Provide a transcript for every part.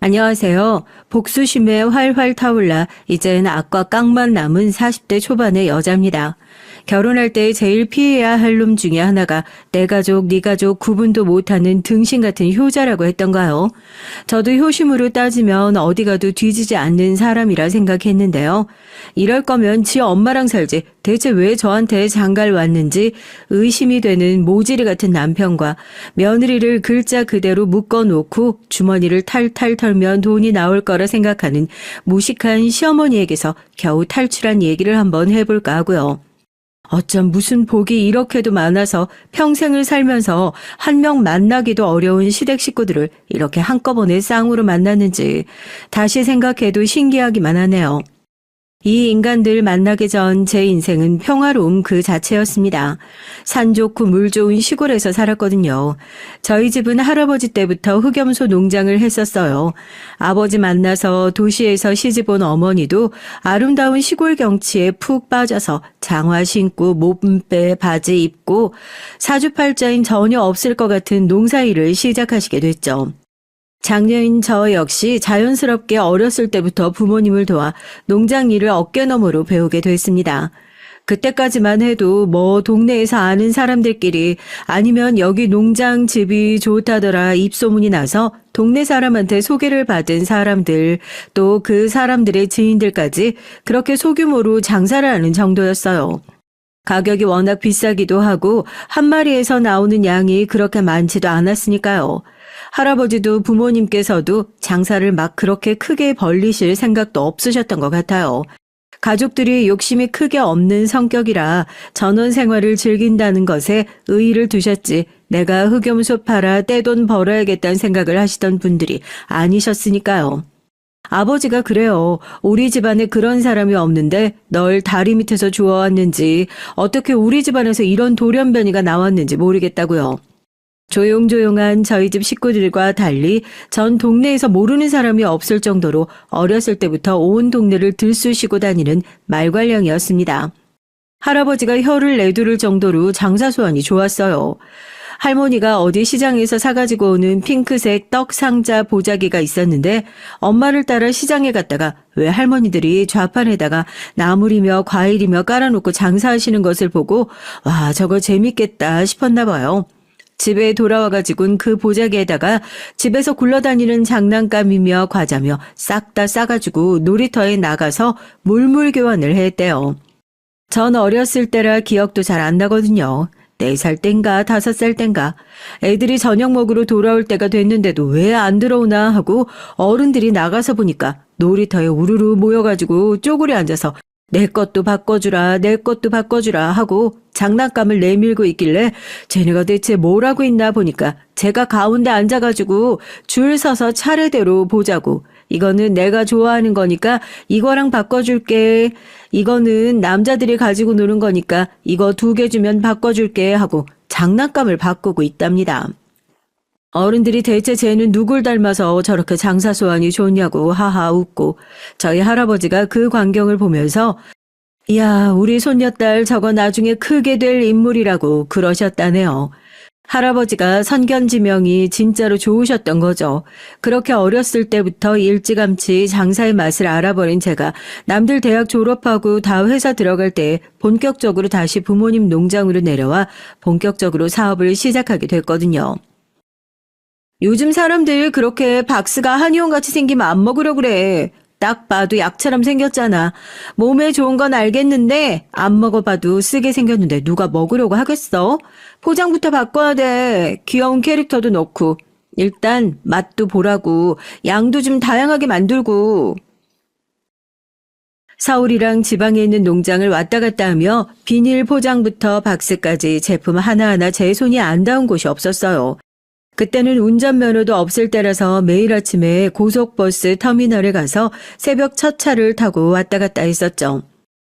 안녕하세요. 복수심에 활활 타올라 이젠 악과 깡만 남은 40대 초반의 여자입니다. 결혼할 때 제일 피해야 할 놈 중에 하나가 내 가족, 네 가족 구분도 못하는 등신 같은 효자라고 했던가요? 저도 효심으로 따지면 어디 가도 뒤지지 않는 사람이라 생각했는데요. 이럴 거면 지 엄마랑 살지 대체 왜 저한테 장가를 왔는지 의심이 되는 모지리 같은 남편과 며느리를 글자 그대로 묶어놓고 주머니를 탈탈 털면 돈이 나올 거라 생각하는 무식한 시어머니에게서 겨우 탈출한 얘기를 한번 해볼까 하고요. 어쩜 무슨 복이 이렇게도 많아서 평생을 살면서 한 명 만나기도 어려운 시댁 식구들을 이렇게 한꺼번에 쌍으로 만났는지 다시 생각해도 신기하기만 하네요. 이 인간들 만나기 전 제 인생은 평화로움 그 자체였습니다. 산 좋고 물 좋은 시골에서 살았거든요. 저희 집은 할아버지 때부터 흑염소 농장을 했었어요. 아버지 만나서 도시에서 시집온 어머니도 아름다운 시골 경치에 푹 빠져서 장화 신고 몸빼 바지 입고 사주팔자인 전혀 없을 것 같은 농사일을 시작하시게 됐죠. 장녀인 저 역시 자연스럽게 어렸을 때부터 부모님을 도와 농장 일을 어깨너머로 배우게 됐습니다. 그때까지만 해도 동네에서 아는 사람들끼리 아니면 여기 농장 집이 좋다더라 입소문이 나서 동네 사람한테 소개를 받은 사람들 또 그 사람들의 지인들까지 그렇게 소규모로 장사를 하는 정도였어요. 가격이 워낙 비싸기도 하고 한 마리에서 나오는 양이 그렇게 많지도 않았으니까요. 할아버지도 부모님께서도 장사를 막 그렇게 크게 벌리실 생각도 없으셨던 것 같아요. 가족들이 욕심이 크게 없는 성격이라 전원 생활을 즐긴다는 것에 의의를 두셨지 내가 흑염소 팔아 떼돈 벌어야겠다는 생각을 하시던 분들이 아니셨으니까요. 아버지가 그래요. 우리 집안에 그런 사람이 없는데 널 다리 밑에서 주워왔는지 어떻게 우리 집안에서 이런 돌연변이가 나왔는지 모르겠다고요. 조용조용한 저희 집 식구들과 달리 전 동네에서 모르는 사람이 없을 정도로 어렸을 때부터 온 동네를 들쑤시고 다니는 말괄량이었습니다. 할아버지가 혀를 내두를 정도로 장사 수완이 좋았어요. 할머니가 어디 시장에서 사가지고 오는 핑크색 떡 상자 보자기가 있었는데 엄마를 따라 시장에 갔다가 왜 할머니들이 좌판에다가 나물이며 과일이며 깔아놓고 장사하시는 것을 보고 와 저거 재밌겠다 싶었나 봐요. 집에 돌아와가지고는 그 보자기에다가 집에서 굴러다니는 장난감이며 과자며 싹 다 싸가지고 놀이터에 나가서 물물 교환을 했대요. 전 어렸을 때라 기억도 잘 안 나거든요. 4살 땐가 5살 땐가 애들이 저녁 먹으러 돌아올 때가 됐는데도 왜 안 들어오나 하고 어른들이 나가서 보니까 놀이터에 우르르 모여가지고 쪼그려 앉아서 내 것도 바꿔주라 내 것도 바꿔주라 하고 장난감을 내밀고 있길래 쟤네가 대체 뭘 하고 있나 보니까 제가 가운데 앉아가지고 줄 서서 차례대로 보자고 이거는 내가 좋아하는 거니까 이거랑 바꿔줄게 이거는 남자들이 가지고 노는 거니까 이거 2개 주면 바꿔줄게 하고 장난감을 바꾸고 있답니다. 어른들이 대체 쟤는 누굴 닮아서 저렇게 장사 소환이 좋냐고 하하 웃고 저희 할아버지가 그 광경을 보면서 이야 우리 손녀딸 저거 나중에 크게 될 인물이라고 그러셨다네요. 할아버지가 선견지명이 진짜로 좋으셨던 거죠. 그렇게 어렸을 때부터 일찌감치 장사의 맛을 알아버린 제가 남들 대학 졸업하고 다 회사 들어갈 때 본격적으로 다시 부모님 농장으로 내려와 본격적으로 사업을 시작하게 됐거든요. 요즘 사람들 그렇게 박스가 한의원같이 생기면 안 먹으려 그래. 딱 봐도 약처럼 생겼잖아. 몸에 좋은 건 알겠는데 안 먹어봐도 쓰게 생겼는데 누가 먹으려고 하겠어? 포장부터 바꿔야 돼. 귀여운 캐릭터도 넣고. 일단 맛도 보라고. 양도 좀 다양하게 만들고. 서울이랑 지방에 있는 농장을 왔다 갔다 하며 비닐 포장부터 박스까지 제품 하나하나 제 손이 안 닿은 곳이 없었어요. 그때는 운전면허도 없을 때라서 매일 아침에 고속버스 터미널에 가서 새벽 첫 차를 타고 왔다 갔다 했었죠.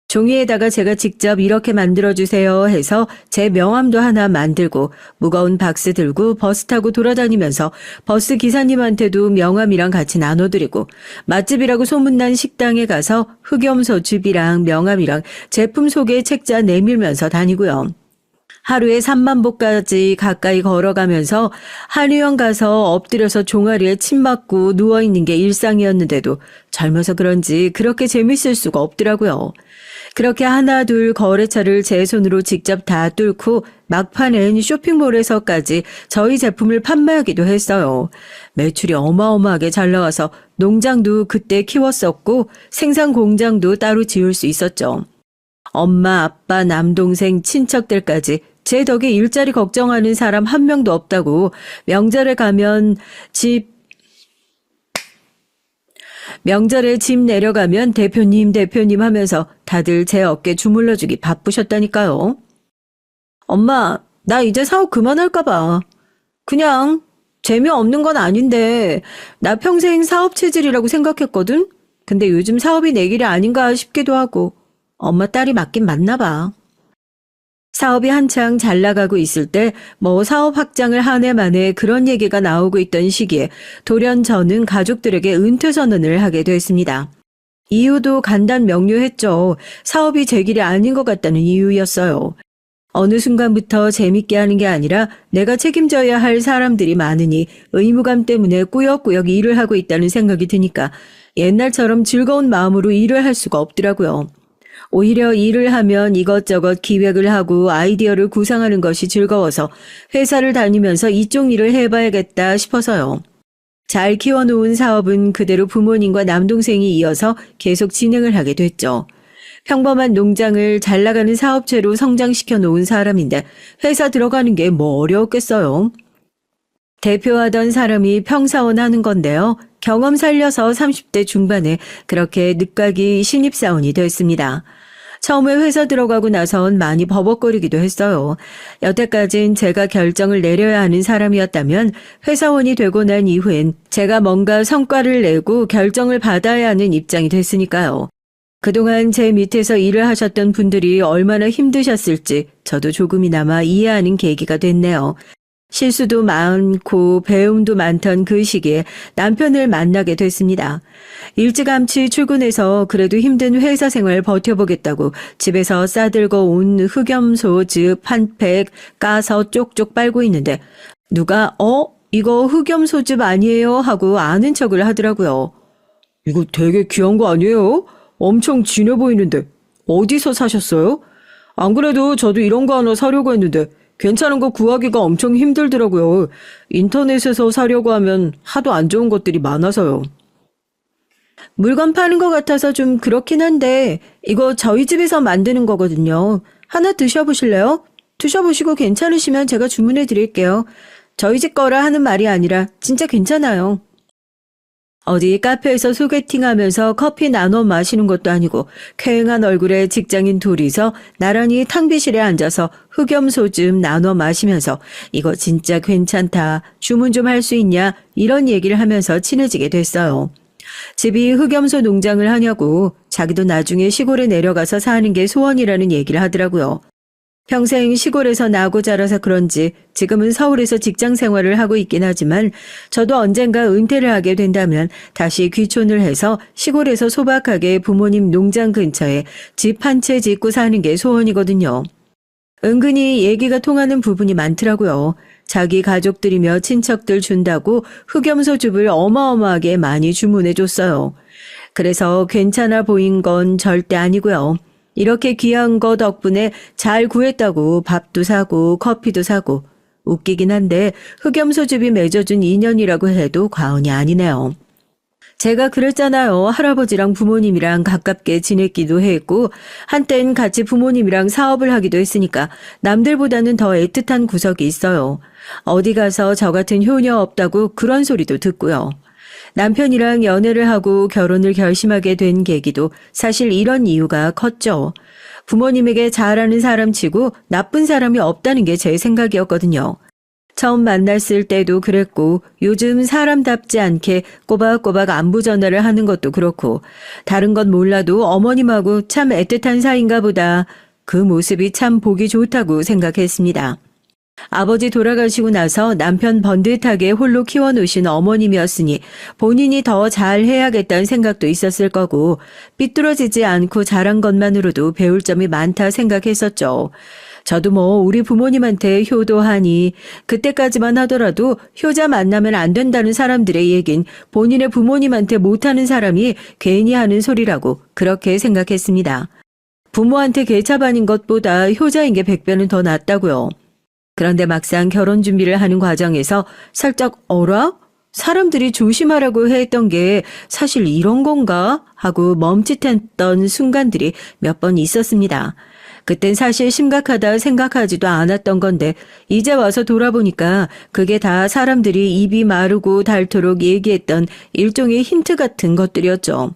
종이에다가 제가 직접 이렇게 만들어주세요 해서 제 명함도 하나 만들고 무거운 박스 들고 버스 타고 돌아다니면서 버스 기사님한테도 명함이랑 같이 나눠드리고 맛집이라고 소문난 식당에 가서 흑염소 즙이랑 명함이랑 제품 소개 책자 내밀면서 다니고요. 하루에 3만 보까지 가까이 걸어가면서 한의원 가서 엎드려서 종아리에 침 맞고 누워있는 게 일상이었는데도 젊어서 그런지 그렇게 재밌을 수가 없더라고요. 그렇게 하나 둘 거래처를 제 손으로 직접 다 뚫고 막판엔 쇼핑몰에서까지 저희 제품을 판매하기도 했어요. 매출이 어마어마하게 잘 나와서 농장도 그때 키웠었고 생산 공장도 따로 지을 수 있었죠. 엄마, 아빠, 남동생, 친척들까지 제 덕에 일자리 걱정하는 사람 한 명도 없다고 명절에 집 내려가면 대표님 하면서 다들 제 어깨 주물러주기 바쁘셨다니까요. 엄마, 나 이제 사업 그만할까 봐. 그냥 재미없는 건 아닌데 나 평생 사업 체질이라고 생각했거든? 근데 요즘 사업이 내 길이 아닌가 싶기도 하고 엄마 딸이 맞긴 맞나 봐. 사업이 한창 잘 나가고 있을 때 사업 확장을 한 해 만에 그런 얘기가 나오고 있던 시기에 돌연 저는 가족들에게 은퇴 선언을 하게 됐습니다. 이유도 간단 명료했죠. 사업이 제 길이 아닌 것 같다는 이유였어요. 어느 순간부터 재밌게 하는 게 아니라 내가 책임져야 할 사람들이 많으니 의무감 때문에 꾸역꾸역 일을 하고 있다는 생각이 드니까 옛날처럼 즐거운 마음으로 일을 할 수가 없더라고요. 오히려 일을 하면 이것저것 기획을 하고 아이디어를 구상하는 것이 즐거워서 회사를 다니면서 이쪽 일을 해봐야겠다 싶어서요. 잘 키워놓은 사업은 그대로 부모님과 남동생이 이어서 계속 진행을 하게 됐죠. 평범한 농장을 잘 나가는 사업체로 성장시켜 놓은 사람인데 회사 들어가는 게 어려웠겠어요. 대표하던 사람이 평사원 하는 건데요. 경험 살려서 30대 중반에 그렇게 늦가기 신입사원이 됐습니다. 처음에 회사 들어가고 나선 많이 버벅거리기도 했어요. 여태까진 제가 결정을 내려야 하는 사람이었다면 회사원이 되고 난 이후엔 제가 뭔가 성과를 내고 결정을 받아야 하는 입장이 됐으니까요. 그동안 제 밑에서 일을 하셨던 분들이 얼마나 힘드셨을지 저도 조금이나마 이해하는 계기가 됐네요. 실수도 많고 배움도 많던 그 시기에 남편을 만나게 됐습니다. 일찌감치 출근해서 그래도 힘든 회사 생활 버텨보겠다고 집에서 싸들고 온 흑염소즙 한 팩 까서 쪽쪽 빨고 있는데 누가 이거 흑염소즙 아니에요? 하고 아는 척을 하더라고요. 이거 되게 귀한 거 아니에요? 엄청 진해 보이는데 어디서 사셨어요? 안 그래도 저도 이런 거 하나 사려고 했는데 괜찮은 거 구하기가 엄청 힘들더라고요. 인터넷에서 사려고 하면 하도 안 좋은 것들이 많아서요. 물건 파는 것 같아서 좀 그렇긴 한데 이거 저희 집에서 만드는 거거든요. 하나 드셔보실래요? 드셔보시고 괜찮으시면 제가 주문해 드릴게요. 저희 집 거라 하는 말이 아니라 진짜 괜찮아요. 어디 카페에서 소개팅하면서 커피 나눠 마시는 것도 아니고 쾌행한 얼굴에 직장인 둘이서 나란히 탕비실에 앉아서 흑염소즙 나눠 마시면서 이거 진짜 괜찮다, 주문 좀 할 수 있냐 이런 얘기를 하면서 친해지게 됐어요. 집이 흑염소 농장을 하냐고 자기도 나중에 시골에 내려가서 사는 게 소원이라는 얘기를 하더라고요. 평생 시골에서 나고 자라서 그런지 지금은 서울에서 직장 생활을 하고 있긴 하지만 저도 언젠가 은퇴를 하게 된다면 다시 귀촌을 해서 시골에서 소박하게 부모님 농장 근처에 집 한 채 짓고 사는 게 소원이거든요. 은근히 얘기가 통하는 부분이 많더라고요. 자기 가족들이며 친척들 준다고 흑염소즙을 어마어마하게 많이 주문해 줬어요. 그래서 괜찮아 보인 건 절대 아니고요. 이렇게 귀한 거 덕분에 잘 구했다고 밥도 사고 커피도 사고 웃기긴 한데 흑염소즙이 맺어준 인연이라고 해도 과언이 아니네요. 제가 그랬잖아요. 할아버지랑 부모님이랑 가깝게 지냈기도 했고 한땐 같이 부모님이랑 사업을 하기도 했으니까 남들보다는 더 애틋한 구석이 있어요. 어디 가서 저 같은 효녀 없다고 그런 소리도 듣고요. 남편이랑 연애를 하고 결혼을 결심하게 된 계기도 사실 이런 이유가 컸죠. 부모님에게 잘하는 사람 치고 나쁜 사람이 없다는 게 제 생각이었거든요. 처음 만났을 때도 그랬고 요즘 사람답지 않게 꼬박꼬박 안부 전화를 하는 것도 그렇고 다른 건 몰라도 어머님하고 참 애틋한 사이인가 보다. 그 모습이 참 보기 좋다고 생각했습니다. 아버지 돌아가시고 나서 남편 번듯하게 홀로 키워놓으신 어머님이었으니 본인이 더 잘해야겠다는 생각도 있었을 거고 삐뚤어지지 않고 잘한 것만으로도 배울 점이 많다 생각했었죠. 저도 뭐 우리 부모님한테 효도하니 그때까지만 하더라도 효자 만나면 안 된다는 사람들의 얘긴 본인의 부모님한테 못하는 사람이 괜히 하는 소리라고 그렇게 생각했습니다. 부모한테 개차반인 것보다 효자인 게 100배는 더 낫다고요. 그런데 막상 결혼 준비를 하는 과정에서 살짝 어라? 사람들이 조심하라고 했던 게 사실 이런 건가? 하고 멈칫했던 순간들이 몇 번 있었습니다. 그땐 사실 심각하다 생각하지도 않았던 건데 이제 와서 돌아보니까 그게 다 사람들이 입이 마르고 닳도록 얘기했던 일종의 힌트 같은 것들이었죠.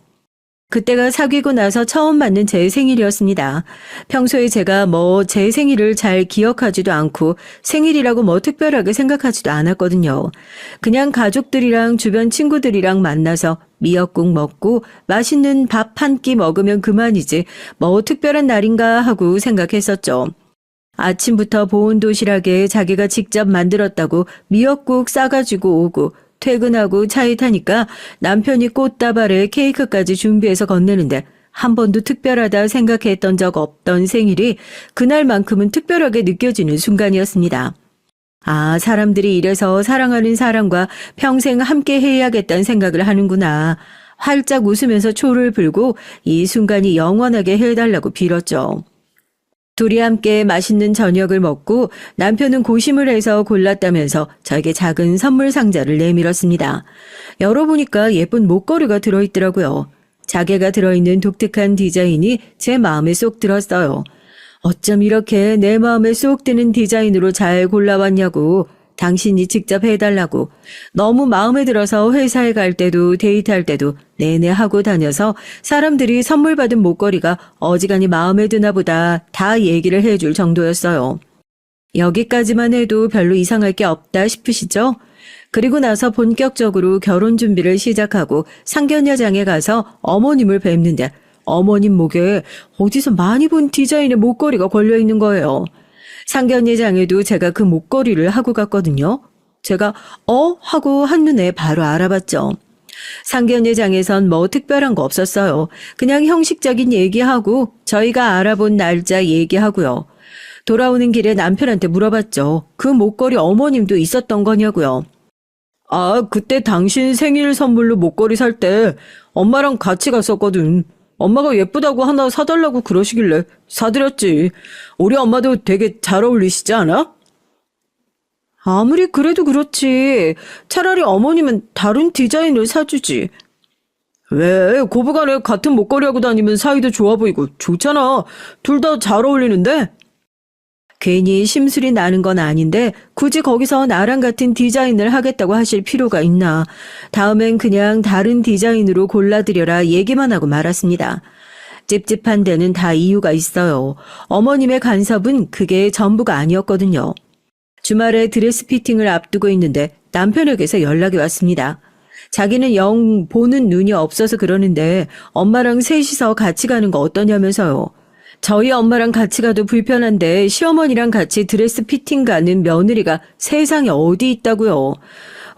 그때가 사귀고 나서 처음 맞는 제 생일이었습니다. 평소에 제가 뭐 제 생일을 잘 기억하지도 않고 생일이라고 뭐 특별하게 생각하지도 않았거든요. 그냥 가족들이랑 주변 친구들이랑 만나서 미역국 먹고 맛있는 밥 한 끼 먹으면 그만이지 뭐 특별한 날인가 하고 생각했었죠. 아침부터 보온 도시락에 자기가 직접 만들었다고 미역국 싸가지고 오고 퇴근하고 차에 타니까 남편이 꽃다발에 케이크까지 준비해서 건네는데 한 번도 특별하다 생각했던 적 없던 생일이 그날만큼은 특별하게 느껴지는 순간이었습니다. 아, 사람들이 이래서 사랑하는 사람과 평생 함께 해야겠다는 생각을 하는구나. 활짝 웃으면서 초를 불고 이 순간이 영원하게 해달라고 빌었죠. 둘이 함께 맛있는 저녁을 먹고 남편은 고심을 해서 골랐다면서 저에게 작은 선물 상자를 내밀었습니다. 열어보니까 예쁜 목걸이가 들어있더라고요. 자개가 들어있는 독특한 디자인이 제 마음에 쏙 들었어요. 어쩜 이렇게 내 마음에 쏙 드는 디자인으로 잘 골라왔냐고. 당신이 직접 해달라고. 너무 마음에 들어서 회사에 갈 때도 데이트할 때도 내내 하고 다녀서 사람들이 선물 받은 목걸이가 어지간히 마음에 드나 보다 다 얘기를 해줄 정도였어요. 여기까지만 해도 별로 이상할 게 없다 싶으시죠? 그리고 나서 본격적으로 결혼 준비를 시작하고 상견례장에 가서 어머님을 뵙는데 어머님 목에 어디서 많이 본 디자인의 목걸이가 걸려있는 거예요. 상견례장에도 제가 그 목걸이를 하고 갔거든요. 제가 하고 한눈에 바로 알아봤죠. 상견례장에선 뭐 특별한 거 없었어요. 그냥 형식적인 얘기하고 저희가 알아본 날짜 얘기하고요. 돌아오는 길에 남편한테 물어봤죠. 그 목걸이 어머님도 있었던 거냐고요. 아, 그때 당신 생일 선물로 목걸이 살 때 엄마랑 같이 갔었거든. 엄마가 예쁘다고 하나 사달라고 그러시길래 사드렸지. 우리 엄마도 되게 잘 어울리시지 않아? 아무리 그래도 그렇지. 차라리 어머님은 다른 디자인을 사주지. 왜? 고부간에 같은 목걸이 하고 다니면 사이도 좋아 보이고 좋잖아. 둘 다 잘 어울리는데? 괜히 심술이 나는 건 아닌데 굳이 거기서 나랑 같은 디자인을 하겠다고 하실 필요가 있나. 다음엔 그냥 다른 디자인으로 골라드려라 얘기만 하고 말았습니다. 찝찝한 데는 다 이유가 있어요. 어머님의 간섭은 그게 전부가 아니었거든요. 주말에 드레스 피팅을 앞두고 있는데 남편에게서 연락이 왔습니다. 자기는 영 보는 눈이 없어서 그러는데 엄마랑 셋이서 같이 가는 거 어떠냐면서요. 저희 엄마랑 같이 가도 불편한데 시어머니랑 같이 드레스 피팅 가는 며느리가 세상에 어디 있다고요.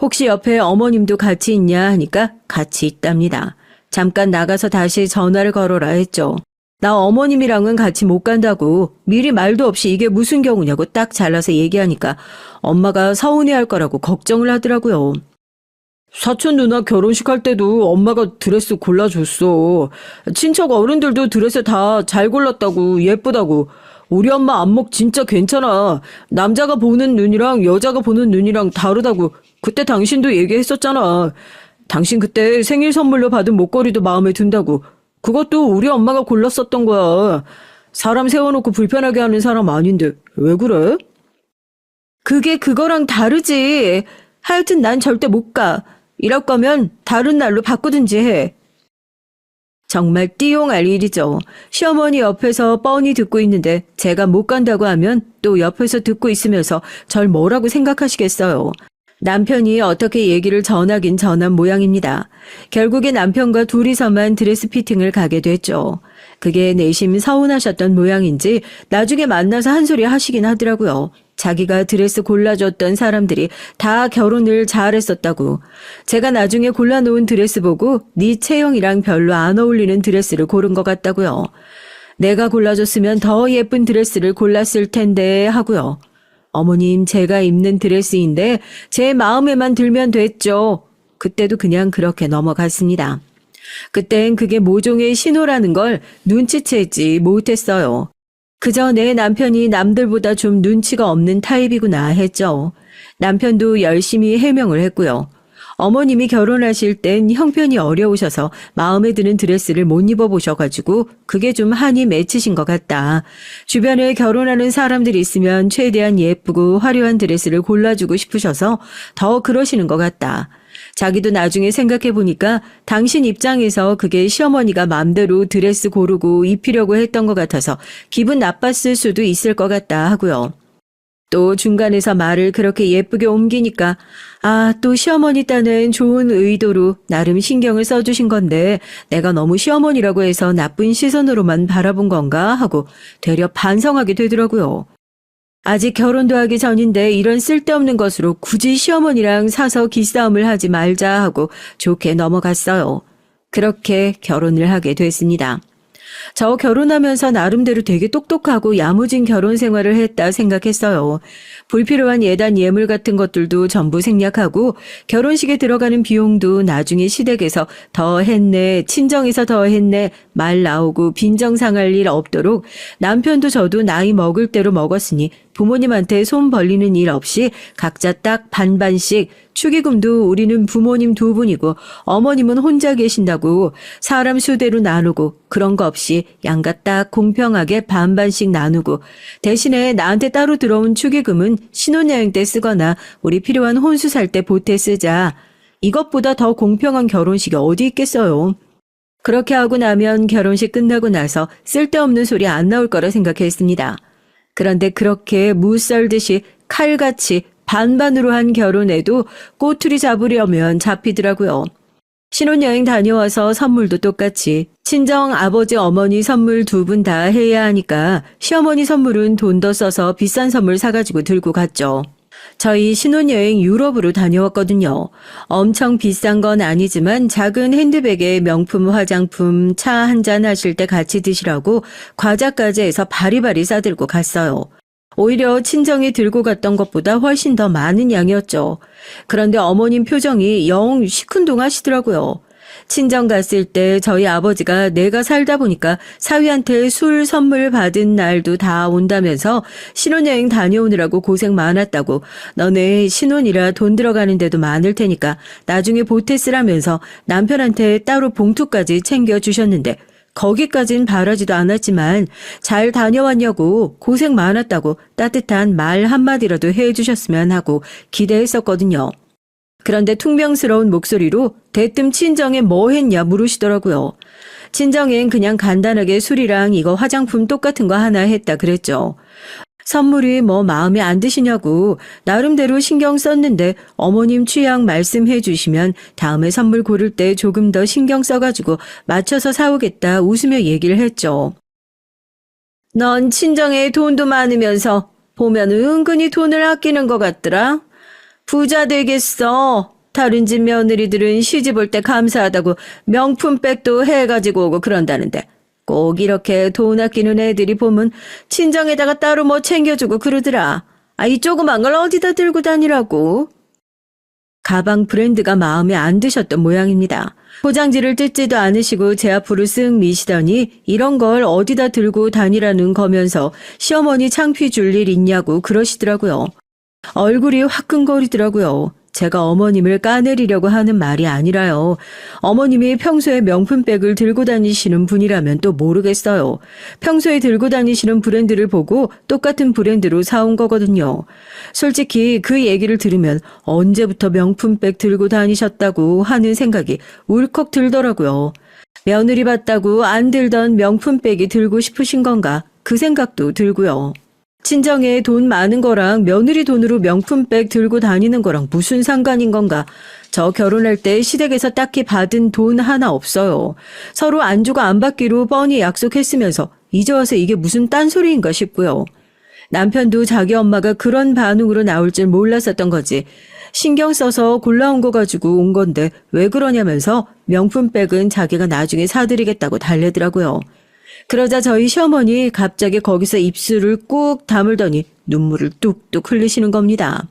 혹시 옆에 어머님도 같이 있냐 하니까 같이 있답니다. 잠깐 나가서 다시 전화를 걸어라 했죠. 나 어머님이랑은 같이 못 간다고 미리 말도 없이 이게 무슨 경우냐고 딱 잘라서 얘기하니까 엄마가 서운해할 거라고 걱정을 하더라고요. 사촌 누나 결혼식 할 때도 엄마가 드레스 골라줬어. 친척 어른들도 드레스 다 잘 골랐다고 예쁘다고. 우리 엄마 안목 진짜 괜찮아. 남자가 보는 눈이랑 여자가 보는 눈이랑 다르다고. 그때 당신도 얘기했었잖아. 당신 그때 생일 선물로 받은 목걸이도 마음에 든다고. 그것도 우리 엄마가 골랐었던 거야. 사람 세워놓고 불편하게 하는 사람 아닌데 왜 그래? 그게 그거랑 다르지. 하여튼 난 절대 못 가. 이럴 거면 다른 날로 바꾸든지 해. 정말 띠용할 일이죠. 시어머니 옆에서 뻔히 듣고 있는데 제가 못 간다고 하면 또 옆에서 듣고 있으면서 절 뭐라고 생각하시겠어요. 남편이 어떻게 얘기를 전하긴 전한 모양입니다. 결국에 남편과 둘이서만 드레스 피팅을 가게 됐죠. 그게 내심 서운하셨던 모양인지 나중에 만나서 한 소리 하시긴 하더라고요. 자기가 드레스 골라줬던 사람들이 다 결혼을 잘했었다고. 제가 나중에 골라놓은 드레스 보고 네 체형이랑 별로 안 어울리는 드레스를 고른 것 같다고요. 내가 골라줬으면 더 예쁜 드레스를 골랐을 텐데 하고요. 어머님, 제가 입는 드레스인데 제 마음에만 들면 됐죠. 그때도 그냥 그렇게 넘어갔습니다. 그땐 그게 모종의 신호라는 걸 눈치채지 못했어요. 그저 내 남편이 남들보다 좀 눈치가 없는 타입이구나 했죠. 남편도 열심히 해명을 했고요. 어머님이 결혼하실 땐 형편이 어려우셔서 마음에 드는 드레스를 못 입어보셔가지고 그게 좀 한이 맺히신 것 같다. 주변에 결혼하는 사람들이 있으면 최대한 예쁘고 화려한 드레스를 골라주고 싶으셔서 더 그러시는 것 같다. 자기도 나중에 생각해보니까 당신 입장에서 그게 시어머니가 맘대로 드레스 고르고 입히려고 했던 것 같아서 기분 나빴을 수도 있을 것 같다 하고요. 또 중간에서 말을 그렇게 예쁘게 옮기니까 또 시어머니 딴엔 좋은 의도로 나름 신경을 써주신 건데 내가 너무 시어머니라고 해서 나쁜 시선으로만 바라본 건가 하고 되려 반성하게 되더라고요. 아직 결혼도 하기 전인데 이런 쓸데없는 것으로 굳이 시어머니랑 사서 기싸움을 하지 말자 하고 좋게 넘어갔어요. 그렇게 결혼을 하게 됐습니다. 저 결혼하면서 나름대로 되게 똑똑하고 야무진 결혼 생활을 했다 생각했어요. 불필요한 예단 예물 같은 것들도 전부 생략하고 결혼식에 들어가는 비용도 나중에 시댁에서 더 했네, 친정에서 더 했네 말 나오고 빈정상할 일 없도록 남편도 저도 나이 먹을 대로 먹었으니 부모님한테 손 벌리는 일 없이 각자 딱 반반씩 축의금도 우리는 부모님 두 분이고 어머님은 혼자 계신다고 사람 수대로 나누고 그런 거 없이 양가 딱 공평하게 반반씩 나누고 대신에 나한테 따로 들어온 축의금은 신혼여행 때 쓰거나 우리 필요한 혼수 살 때 보태 쓰자. 이것보다 더 공평한 결혼식이 어디 있겠어요. 그렇게 하고 나면 결혼식 끝나고 나서 쓸데없는 소리 안 나올 거라 생각했습니다. 그런데 그렇게 무 썰듯이 칼같이 반반으로 한 결혼에도 꼬투리 잡으려면 잡히더라고요. 신혼여행 다녀와서 선물도 똑같이 친정 아버지 어머니 선물 두 분 다 해야 하니까 시어머니 선물은 돈 더 써서 비싼 선물 사가지고 들고 갔죠. 저희 신혼여행 유럽으로 다녀왔거든요. 엄청 비싼 건 아니지만 작은 핸드백에 명품 화장품, 차 한잔 하실 때 같이 드시라고 과자까지 해서 바리바리 싸들고 갔어요. 오히려 친정이 들고 갔던 것보다 훨씬 더 많은 양이었죠. 그런데 어머님 표정이 영 시큰둥하시더라고요. 친정 갔을 때 저희 아버지가 내가 살다 보니까 사위한테 술 선물 받은 날도 다 온다면서 신혼여행 다녀오느라고 고생 많았다고 너네 신혼이라 돈 들어가는 데도 많을 테니까 나중에 보태 쓰라면서 남편한테 따로 봉투까지 챙겨주셨는데 거기까진 바라지도 않았지만 잘 다녀왔냐고 고생 많았다고 따뜻한 말 한마디라도 해주셨으면 하고 기대했었거든요. 그런데 퉁명스러운 목소리로 대뜸 친정에 뭐 했냐 물으시더라고요. 친정엔 그냥 간단하게 술이랑 이거 화장품 똑같은 거 하나 했다 그랬죠. 선물이 뭐 마음에 안 드시냐고 나름대로 신경 썼는데 어머님 취향 말씀해 주시면 다음에 선물 고를 때 조금 더 신경 써가지고 맞춰서 사오겠다 웃으며 얘기를 했죠. 넌 친정에 돈도 많으면서 보면 은근히 돈을 아끼는 것 같더라. 부자 되겠어. 다른 집 며느리들은 시집 올 때 감사하다고 명품백도 해가지고 오고 그런다는데 꼭 이렇게 돈 아끼는 애들이 보면 친정에다가 따로 뭐 챙겨주고 그러더라. 이 조그만 걸 어디다 들고 다니라고. 가방 브랜드가 마음에 안 드셨던 모양입니다. 포장지를 뜯지도 않으시고 제 앞으로 쓱 미시더니 이런 걸 어디다 들고 다니라는 거면서 시어머니 창피 줄 일 있냐고 그러시더라고요. 얼굴이 화끈거리더라고요. 제가 어머님을 까내리려고 하는 말이 아니라요. 어머님이 평소에 명품백을 들고 다니시는 분이라면 또 모르겠어요. 평소에 들고 다니시는 브랜드를 보고 똑같은 브랜드로 사온 거거든요. 솔직히 그 얘기를 들으면 언제부터 명품백 들고 다니셨다고 하는 생각이 울컥 들더라고요. 며느리 봤다고 안 들던 명품백이 들고 싶으신 건가? 그 생각도 들고요. 친정에 돈 많은 거랑 며느리 돈으로 명품백 들고 다니는 거랑 무슨 상관인 건가? 저 결혼할 때 시댁에서 딱히 받은 돈 하나 없어요. 서로 안 주고 안 받기로 뻔히 약속했으면서 이제 와서 이게 무슨 딴소리인가 싶고요. 남편도 자기 엄마가 그런 반응으로 나올 줄 몰랐었던 거지. 신경 써서 골라온 거 가지고 온 건데 왜 그러냐면서 명품백은 자기가 나중에 사드리겠다고 달래더라고요. 그러자 저희 시어머니 갑자기 거기서 입술을 꾹 다물더니 눈물을 뚝뚝 흘리시는 겁니다.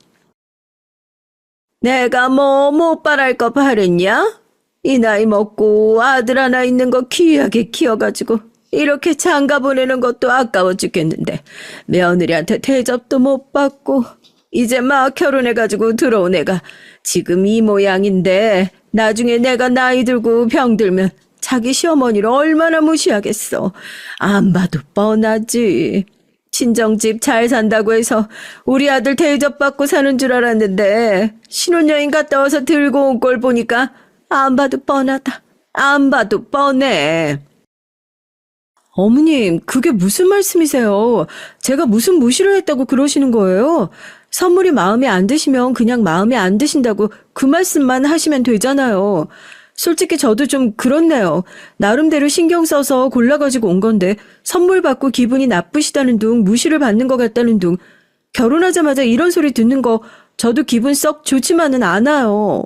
내가 뭐 못 바랄 거 바랬냐? 이 나이 먹고 아들 하나 있는 거 귀하게 키워가지고 이렇게 장가 보내는 것도 아까워 죽겠는데 며느리한테 대접도 못 받고 이제 막 결혼해가지고 들어온 애가 지금 이 모양인데 나중에 내가 나이 들고 병들면 자기 시어머니를 얼마나 무시하겠어. 안 봐도 뻔하지. 친정집 잘 산다고 해서 우리 아들 대접받고 사는 줄 알았는데 신혼여행 갔다 와서 들고 온 걸 보니까 안 봐도 뻔하다. 안 봐도 뻔해. 어머님, 그게 무슨 말씀이세요? 제가 무슨 무시를 했다고 그러시는 거예요? 선물이 마음에 안 드시면 그냥 마음에 안 드신다고 그 말씀만 하시면 되잖아요. 솔직히 저도 좀 그렇네요. 나름대로 신경 써서 골라가지고 온 건데 선물 받고 기분이 나쁘시다는 둥 무시를 받는 것 같다는 둥 결혼하자마자 이런 소리 듣는 거 저도 기분 썩 좋지만은 않아요.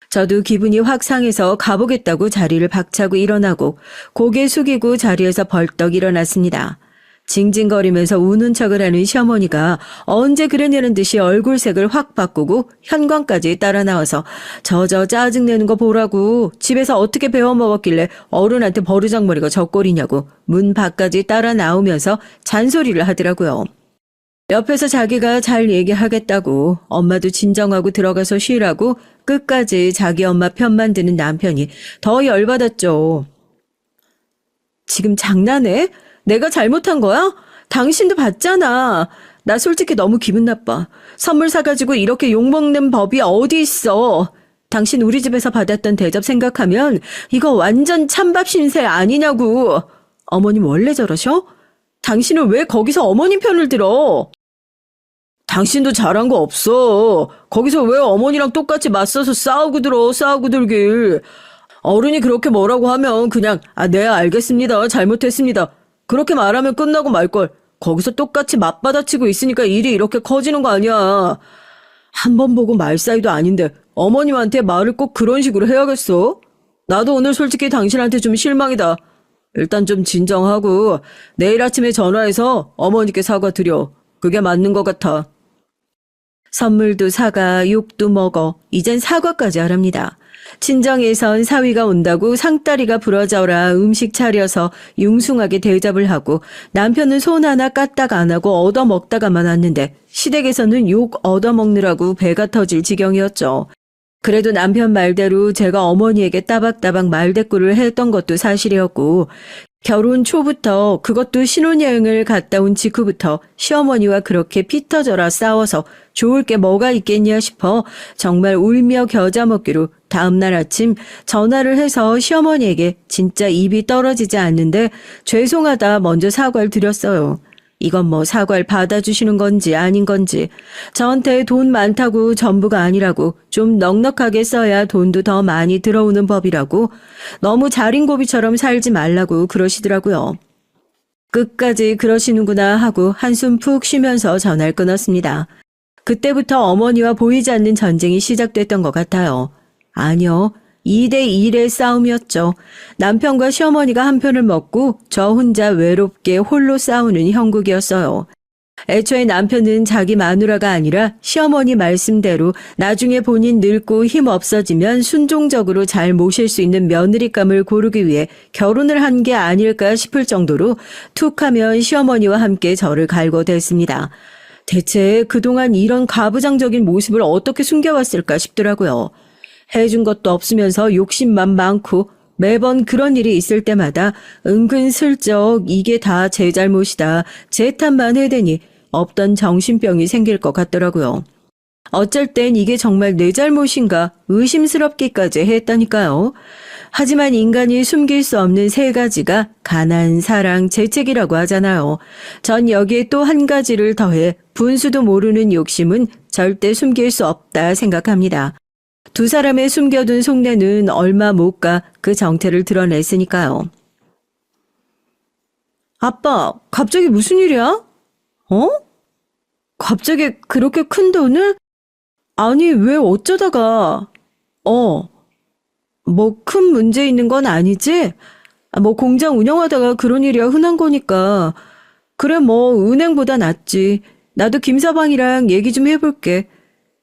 저도 기분이 확 상해서 가보겠다고 자리를 박차고 일어나고 고개 숙이고 자리에서 벌떡 일어났습니다. 징징거리면서 우는 척을 하는 시어머니가 언제 그랬냐는 듯이 얼굴색을 확 바꾸고 현관까지 따라 나와서 저 짜증내는 거 보라고 집에서 어떻게 배워먹었길래 어른한테 버르장머리가 저 꼴이냐고 문 밖까지 따라 나오면서 잔소리를 하더라고요. 옆에서 자기가 잘 얘기하겠다고 엄마도 진정하고 들어가서 쉬라고 끝까지 자기 엄마 편만 드는 남편이 더 열받았죠. 지금 장난해? 내가 잘못한 거야? 당신도 봤잖아. 나 솔직히 너무 기분 나빠. 선물 사가지고 이렇게 욕먹는 법이 어디 있어. 당신 우리 집에서 받았던 대접 생각하면 이거 완전 찬밥 신세 아니냐고. 어머님 원래 저러셔? 당신은 왜 거기서 어머님 편을 들어? 당신도 잘한 거 없어. 거기서 왜 어머니랑 똑같이 맞서서 싸우고 들길. 어른이 그렇게 뭐라고 하면 그냥 네 알겠습니다. 잘못했습니다. 그렇게 말하면 끝나고 말걸. 거기서 똑같이 맞받아치고 있으니까 일이 이렇게 커지는 거 아니야. 한 번 보고 말 사이도 아닌데 어머님한테 말을 꼭 그런 식으로 해야겠어? 나도 오늘 솔직히 당신한테 좀 실망이다. 일단 좀 진정하고 내일 아침에 전화해서 어머니께 사과드려. 그게 맞는 것 같아. 선물도 사가, 욕도 먹어. 이젠 사과까지 하랍니다. 친정에선 사위가 온다고 상다리가 부러져라 음식 차려서 융숭하게 대접을 하고 남편은 손 하나 까딱 안 하고 얻어먹다가만 왔는데 시댁에서는 욕 얻어먹느라고 배가 터질 지경이었죠. 그래도 남편 말대로 제가 어머니에게 따박따박 말대꾸를 했던 것도 사실이었고 결혼 초부터 그것도 신혼여행을 갔다 온 직후부터 시어머니와 그렇게 피 터져라 싸워서 좋을 게 뭐가 있겠냐 싶어 정말 울며 겨자 먹기로 다음날 아침 전화를 해서 시어머니에게 진짜 입이 떨어지지 않는데 죄송하다 먼저 사과를 드렸어요. 이건 뭐 사과를 받아주시는 건지 아닌 건지 저한테 돈 많다고 전부가 아니라고 좀 넉넉하게 써야 돈도 더 많이 들어오는 법이라고 너무 자린고비처럼 살지 말라고 그러시더라고요. 끝까지 그러시는구나 하고 한숨 푹 쉬면서 전화를 끊었습니다. 그때부터 어머니와 보이지 않는 전쟁이 시작됐던 것 같아요. 아니요. 2대1의 싸움이었죠. 남편과 시어머니가 한 편을 먹고 저 혼자 외롭게 홀로 싸우는 형국이었어요. 애초에 남편은 자기 마누라가 아니라 시어머니 말씀대로 나중에 본인 늙고 힘 없어지면 순종적으로 잘 모실 수 있는 며느리감을 고르기 위해 결혼을 한 게 아닐까 싶을 정도로 툭하면 시어머니와 함께 저를 갈고댔습니다. 대체 그동안 이런 가부장적인 모습을 어떻게 숨겨왔을까 싶더라고요. 해준 것도 없으면서 욕심만 많고 매번 그런 일이 있을 때마다 은근슬쩍 이게 다 제 잘못이다, 제 탓만 해대니 없던 정신병이 생길 것 같더라고요. 어쩔 땐 이게 정말 내 잘못인가 의심스럽기까지 했다니까요. 하지만 인간이 숨길 수 없는 세 가지가 가난, 사랑, 재책이라고 하잖아요. 전 여기에 또 한 가지를 더해 분수도 모르는 욕심은 절대 숨길 수 없다 생각합니다. 두 사람의 숨겨둔 속내는 얼마 못 가 그 정체를 드러냈으니까요. 아빠, 갑자기 무슨 일이야? 어? 갑자기 그렇게 큰 돈을? 아니, 왜 어쩌다가? 뭐 큰 문제 있는 건 아니지? 뭐 공장 운영하다가 그런 일이야 흔한 거니까. 그래 뭐 은행보다 낫지. 나도 김서방이랑 얘기 좀 해볼게.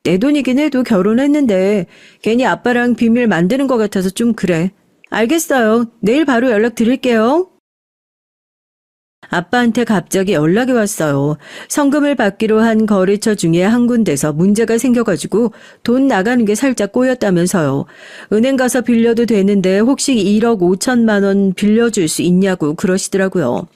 내 돈이긴 해도 결혼했는데 괜히 아빠랑 비밀 만드는 것 같아서 좀 그래. 알겠어요. 내일 바로 연락 드릴게요. 아빠한테 갑자기 연락이 왔어요. 성금을 받기로 한 거래처 중에 한 군데서 문제가 생겨가지고 돈 나가는 게 살짝 꼬였다면서요. 은행 가서 빌려도 되는데 혹시 1억 5천만 원 빌려줄 수 있냐고 그러시더라고요.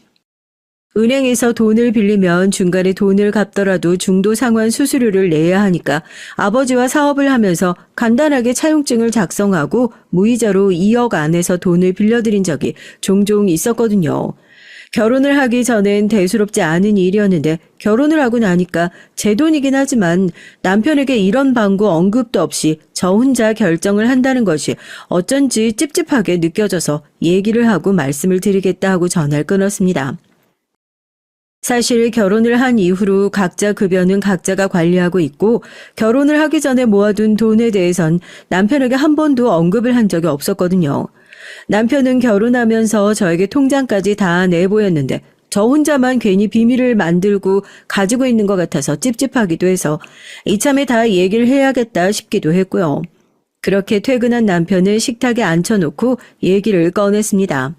은행에서 돈을 빌리면 중간에 돈을 갚더라도 중도 상환 수수료를 내야 하니까 아버지와 사업을 하면서 간단하게 차용증을 작성하고 무이자로 2억 안에서 돈을 빌려드린 적이 종종 있었거든요. 결혼을 하기 전엔 대수롭지 않은 일이었는데 결혼을 하고 나니까 제 돈이긴 하지만 남편에게 이런 방구 언급도 없이 저 혼자 결정을 한다는 것이 어쩐지 찝찝하게 느껴져서 얘기를 하고 말씀을 드리겠다 하고 전화를 끊었습니다. 사실 결혼을 한 이후로 각자 급여는 각자가 관리하고 있고 결혼을 하기 전에 모아둔 돈에 대해선 남편에게 한 번도 언급을 한 적이 없었거든요. 남편은 결혼하면서 저에게 통장까지 다 내보였는데 저 혼자만 괜히 비밀을 만들고 가지고 있는 것 같아서 찝찝하기도 해서 이참에 다 얘기를 해야겠다 싶기도 했고요. 그렇게 퇴근한 남편을 식탁에 앉혀놓고 얘기를 꺼냈습니다.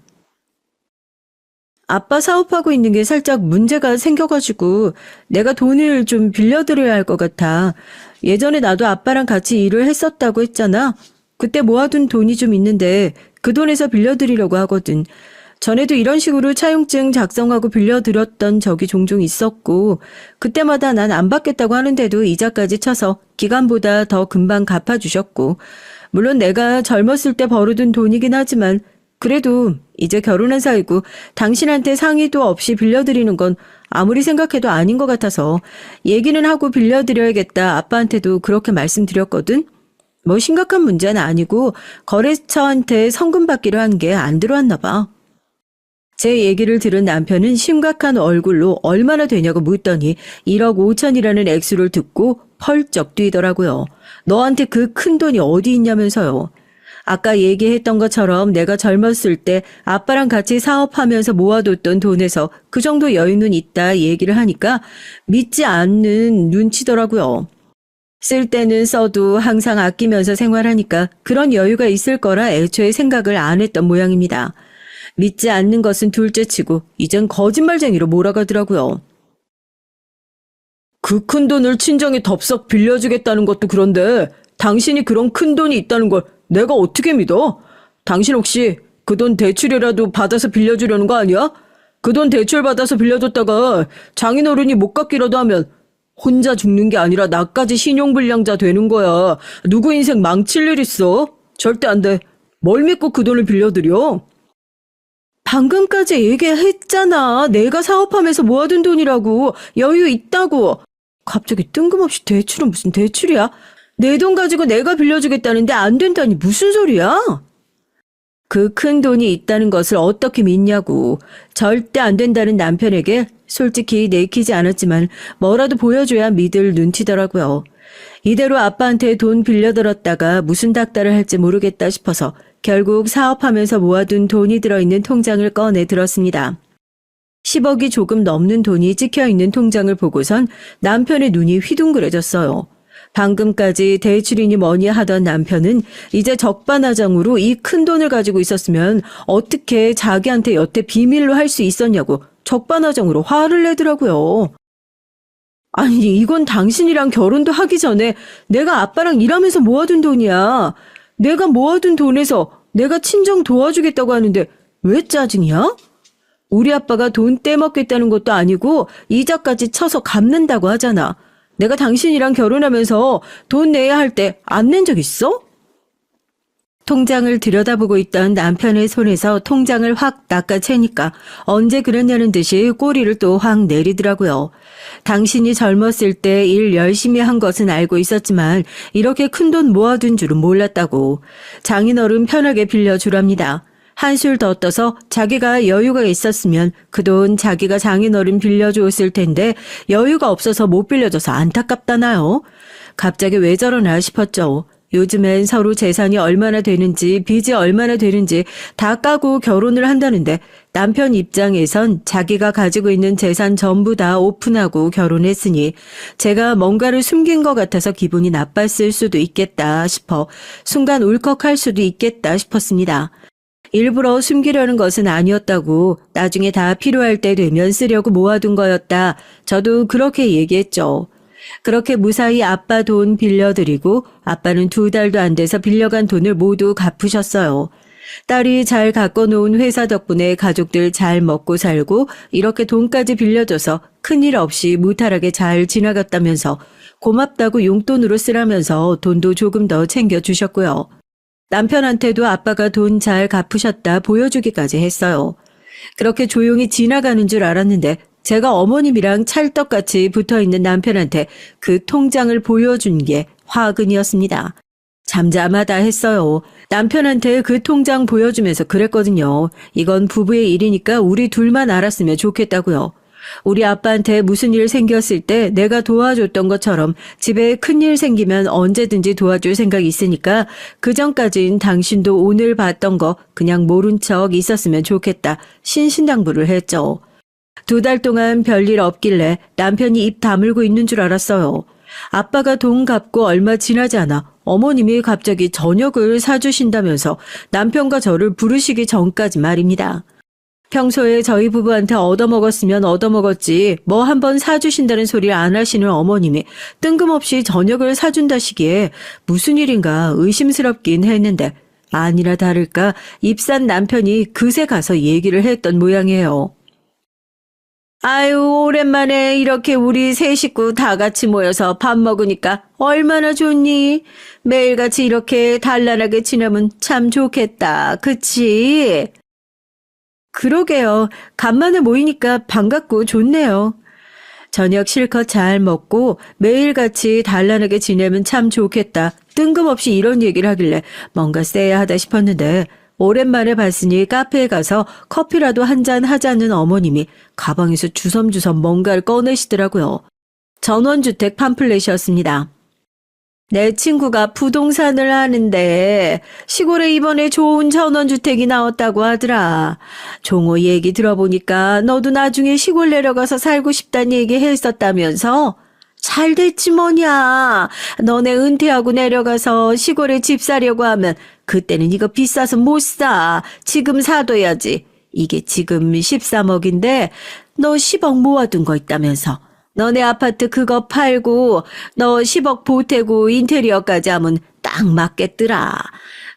아빠 사업하고 있는 게 살짝 문제가 생겨가지고 내가 돈을 좀 빌려드려야 할 것 같아. 예전에 나도 아빠랑 같이 일을 했었다고 했잖아. 그때 모아둔 돈이 좀 있는데 그 돈에서 빌려드리려고 하거든. 전에도 이런 식으로 차용증 작성하고 빌려드렸던 적이 종종 있었고 그때마다 난 안 받겠다고 하는데도 이자까지 쳐서 기간보다 더 금방 갚아주셨고 물론 내가 젊었을 때 벌어둔 돈이긴 하지만 그래도 이제 결혼한 사이고 당신한테 상의도 없이 빌려드리는 건 아무리 생각해도 아닌 것 같아서 얘기는 하고 빌려드려야겠다 아빠한테도 그렇게 말씀드렸거든. 뭐 심각한 문제는 아니고 거래처한테 성금 받기로 한 게 안 들어왔나 봐. 제 얘기를 들은 남편은 심각한 얼굴로 얼마나 되냐고 묻더니 1억 5천이라는 액수를 듣고 펄쩍 뛰더라고요. 너한테 그 큰 돈이 어디 있냐면서요. 아까 얘기했던 것처럼 내가 젊었을 때 아빠랑 같이 사업하면서 모아뒀던 돈에서 그 정도 여유는 있다 얘기를 하니까 믿지 않는 눈치더라고요. 쓸 때는 써도 항상 아끼면서 생활하니까 그런 여유가 있을 거라 애초에 생각을 안 했던 모양입니다. 믿지 않는 것은 둘째치고 이젠 거짓말쟁이로 몰아가더라고요. 그 큰 돈을 친정에 덥석 빌려주겠다는 것도 그런데 당신이 그런 큰 돈이 있다는 걸 내가 어떻게 믿어? 당신 혹시 그 돈 대출이라도 받아서 빌려주려는 거 아니야? 그 돈 대출 받아서 빌려줬다가 장인어른이 못 갚기라도 하면 혼자 죽는 게 아니라 나까지 신용불량자 되는 거야. 누구 인생 망칠 일 있어? 절대 안 돼. 뭘 믿고 그 돈을 빌려드려? 방금까지 얘기했잖아. 내가 사업하면서 모아둔 돈이라고. 여유 있다고. 갑자기 뜬금없이 대출은 무슨 대출이야? 내 돈 가지고 내가 빌려주겠다는데 안 된다니 무슨 소리야? 그 큰 돈이 있다는 것을 어떻게 믿냐고. 절대 안 된다는 남편에게 솔직히 내키지 않았지만 뭐라도 보여줘야 믿을 눈치더라고요. 이대로 아빠한테 돈 빌려들었다가 무슨 닥달을 할지 모르겠다 싶어서 결국 사업하면서 모아둔 돈이 들어있는 통장을 꺼내 들었습니다. 10억이 조금 넘는 돈이 찍혀있는 통장을 보고선 남편의 눈이 휘둥그레졌어요. 방금까지 대출이니 뭐니 하던 남편은 이제 적반하장으로 이 큰 돈을 가지고 있었으면 어떻게 자기한테 여태 비밀로 할 수 있었냐고 적반하장으로 화를 내더라고요. 아니 이건 당신이랑 결혼도 하기 전에 내가 아빠랑 일하면서 모아둔 돈이야. 내가 모아둔 돈에서 내가 친정 도와주겠다고 하는데 왜 짜증이야? 우리 아빠가 돈 떼먹겠다는 것도 아니고 이자까지 쳐서 갚는다고 하잖아. 내가 당신이랑 결혼하면서 돈 내야 할 때 안 낸 적 있어? 통장을 들여다보고 있던 남편의 손에서 통장을 확 낚아채니까 언제 그랬냐는 듯이 꼬리를 또 확 내리더라고요. 당신이 젊었을 때 일 열심히 한 것은 알고 있었지만 이렇게 큰 돈 모아둔 줄은 몰랐다고. 장인어른 편하게 빌려주랍니다. 한술 더 떠서 자기가 여유가 있었으면 그 돈 자기가 장인어른 빌려주었을 텐데 여유가 없어서 못 빌려줘서 안타깝다나요? 갑자기 왜 저러나 싶었죠. 요즘엔 서로 재산이 얼마나 되는지 빚이 얼마나 되는지 다 까고 결혼을 한다는데 남편 입장에선 자기가 가지고 있는 재산 전부 다 오픈하고 결혼했으니 제가 뭔가를 숨긴 것 같아서 기분이 나빴을 수도 있겠다 싶어 순간 울컥할 수도 있겠다 싶었습니다. 일부러 숨기려는 것은 아니었다고 나중에 다 필요할 때 되면 쓰려고 모아둔 거였다. 저도 그렇게 얘기했죠. 그렇게 무사히 아빠 돈 빌려드리고 아빠는 2달도 안 돼서 빌려간 돈을 모두 갚으셨어요. 딸이 잘 갖고 놓은 회사 덕분에 가족들 잘 먹고 살고 이렇게 돈까지 빌려줘서 큰일 없이 무탈하게 잘 지나갔다면서 고맙다고 용돈으로 쓰라면서 돈도 조금 더 챙겨주셨고요. 남편한테도 아빠가 돈 잘 갚으셨다 보여주기까지 했어요. 그렇게 조용히 지나가는 줄 알았는데 제가 어머님이랑 찰떡같이 붙어있는 남편한테 그 통장을 보여준 게 화근이었습니다. 잠잠하다 했어요. 남편한테 그 통장 보여주면서 그랬거든요. 이건 부부의 일이니까 우리 둘만 알았으면 좋겠다고요. 우리 아빠한테 무슨 일 생겼을 때 내가 도와줬던 것처럼 집에 큰일 생기면 언제든지 도와줄 생각이 있으니까 그전까진 당신도 오늘 봤던 거 그냥 모른 척 있었으면 좋겠다. 신신당부를 했죠. 2달 동안 별일 없길래 남편이 입 다물고 있는 줄 알았어요. 아빠가 돈 갚고 얼마 지나지 않아 어머님이 갑자기 저녁을 사주신다면서 남편과 저를 부르시기 전까지 말입니다. 평소에 저희 부부한테 얻어먹었으면 얻어먹었지 뭐 한번 사주신다는 소리 안 하시는 어머님이 뜬금없이 저녁을 사준다시기에 무슨 일인가 의심스럽긴 했는데 아니나 다를까 입산 남편이 그새 가서 얘기를 했던 모양이에요. 아유, 오랜만에 이렇게 우리 세 식구 다 같이 모여서 밥 먹으니까 얼마나 좋니? 매일같이 이렇게 단란하게 지내면 참 좋겠다. 그치? 그러게요. 간만에 모이니까 반갑고 좋네요. 저녁 실컷 잘 먹고 매일같이 단란하게 지내면 참 좋겠다. 뜬금없이 이런 얘기를 하길래 뭔가 쎄하다 싶었는데 오랜만에 봤으니 카페에 가서 커피라도 한잔 하자는 어머님이 가방에서 주섬주섬 뭔가를 꺼내시더라고요. 전원주택 팜플렛이었습니다. 내 친구가 부동산을 하는데 시골에 이번에 좋은 전원주택이 나왔다고 하더라. 종호 얘기 들어보니까 너도 나중에 시골 내려가서 살고 싶다는 얘기 했었다면서? 잘 됐지 뭐냐. 너네 은퇴하고 내려가서 시골에 집 사려고 하면 그때는 이거 비싸서 못 사. 지금 사둬야지. 이게 지금 13억인데 너 10억 모아둔 거 있다면서. 너네 아파트 그거 팔고 너 10억 보태고 인테리어까지 하면 딱 맞겠더라.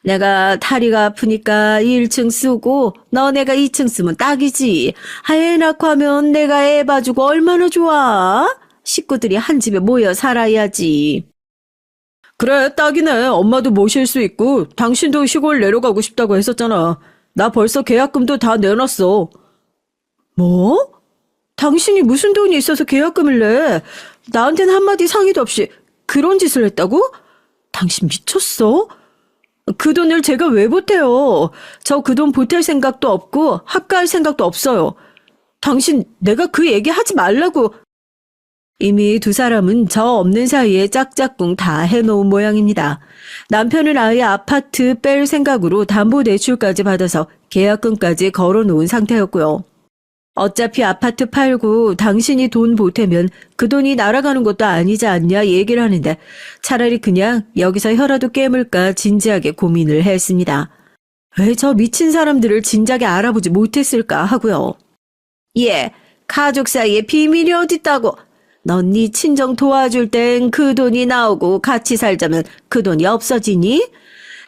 내가 다리가 아프니까 1층 쓰고 너네가 2층 쓰면 딱이지. 애 낳고 하면 내가 애 봐주고 얼마나 좋아. 식구들이 한 집에 모여 살아야지. 그래, 딱이네. 엄마도 모실 수 있고 당신도 시골 내려가고 싶다고 했었잖아. 나 벌써 계약금도 다 내놨어. 뭐? 당신이 무슨 돈이 있어서 계약금을 내? 나한테는 한마디 상의도 없이 그런 짓을 했다고? 당신 미쳤어? 그 돈을 제가 왜 보태요? 저 그 돈 보탤 생각도 없고 합가할 생각도 없어요. 당신 내가 그 얘기 하지 말라고. 이미 두 사람은 저 없는 사이에 짝짝꿍 다 해놓은 모양입니다. 남편은 아예 아파트 뺄 생각으로 담보대출까지 받아서 계약금까지 걸어놓은 상태였고요. 어차피 아파트 팔고 당신이 돈 보태면 그 돈이 날아가는 것도 아니지 않냐 얘기를 하는데 차라리 그냥 여기서 혀라도 깨물까 진지하게 고민을 했습니다. 왜 저 미친 사람들을 진작에 알아보지 못했을까 하고요. 예, 가족 사이에 비밀이 어딨다고. 넌 네 친정 도와줄 땐 그 돈이 나오고 같이 살자면 그 돈이 없어지니?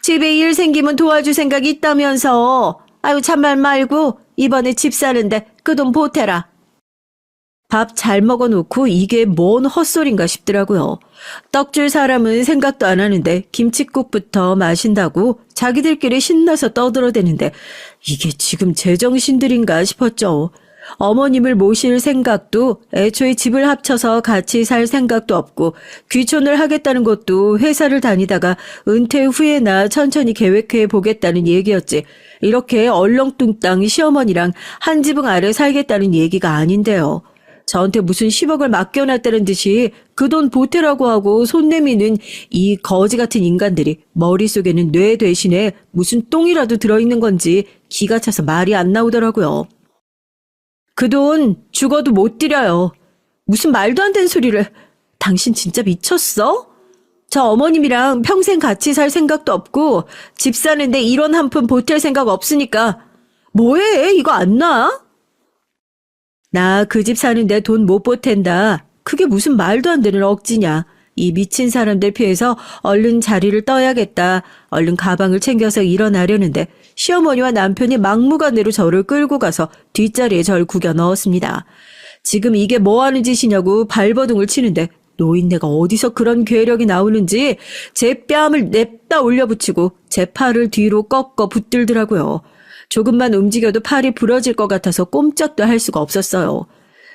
집에 일 생기면 도와줄 생각 있다면서. 아유 참말 말고 이번에 집 사는데 그 돈 보태라. 밥 잘 먹어놓고 이게 뭔 헛소린가 싶더라고요. 떡 줄 사람은 생각도 안 하는데 김칫국부터 마신다고 자기들끼리 신나서 떠들어대는데 이게 지금 제정신들인가 싶었죠. 어머님을 모실 생각도 애초에 집을 합쳐서 같이 살 생각도 없고 귀촌을 하겠다는 것도 회사를 다니다가 은퇴 후에나 천천히 계획해 보겠다는 얘기였지 이렇게 얼렁뚱땅 시어머니랑 한 지붕 아래 살겠다는 얘기가 아닌데요. 저한테 무슨 10억을 맡겨놨다는 듯이 그 돈 보태라고 하고 손 내미는 이 거지 같은 인간들이 머릿속에는 뇌 대신에 무슨 똥이라도 들어있는 건지 기가 차서 말이 안 나오더라고요. 그 돈 죽어도 못 드려요. 무슨 말도 안 되는 소리를. 당신 진짜 미쳤어? 저 어머님이랑 평생 같이 살 생각도 없고 집 사는데 1원 한 푼 보탤 생각 없으니까 뭐해? 이거 안 나? 나 그 집 사는데 돈 못 보탠다. 그게 무슨 말도 안 되는 억지냐. 이 미친 사람들 피해서 얼른 자리를 떠야겠다. 얼른 가방을 챙겨서 일어나려는데 시어머니와 남편이 막무가내로 저를 끌고 가서 뒷자리에 절 구겨 넣었습니다. 지금 이게 뭐 하는 짓이냐고 발버둥을 치는데 노인네가 어디서 그런 괴력이 나오는지 제 뺨을 냅다 올려붙이고 제 팔을 뒤로 꺾어 붙들더라고요. 조금만 움직여도 팔이 부러질 것 같아서 꼼짝도 할 수가 없었어요.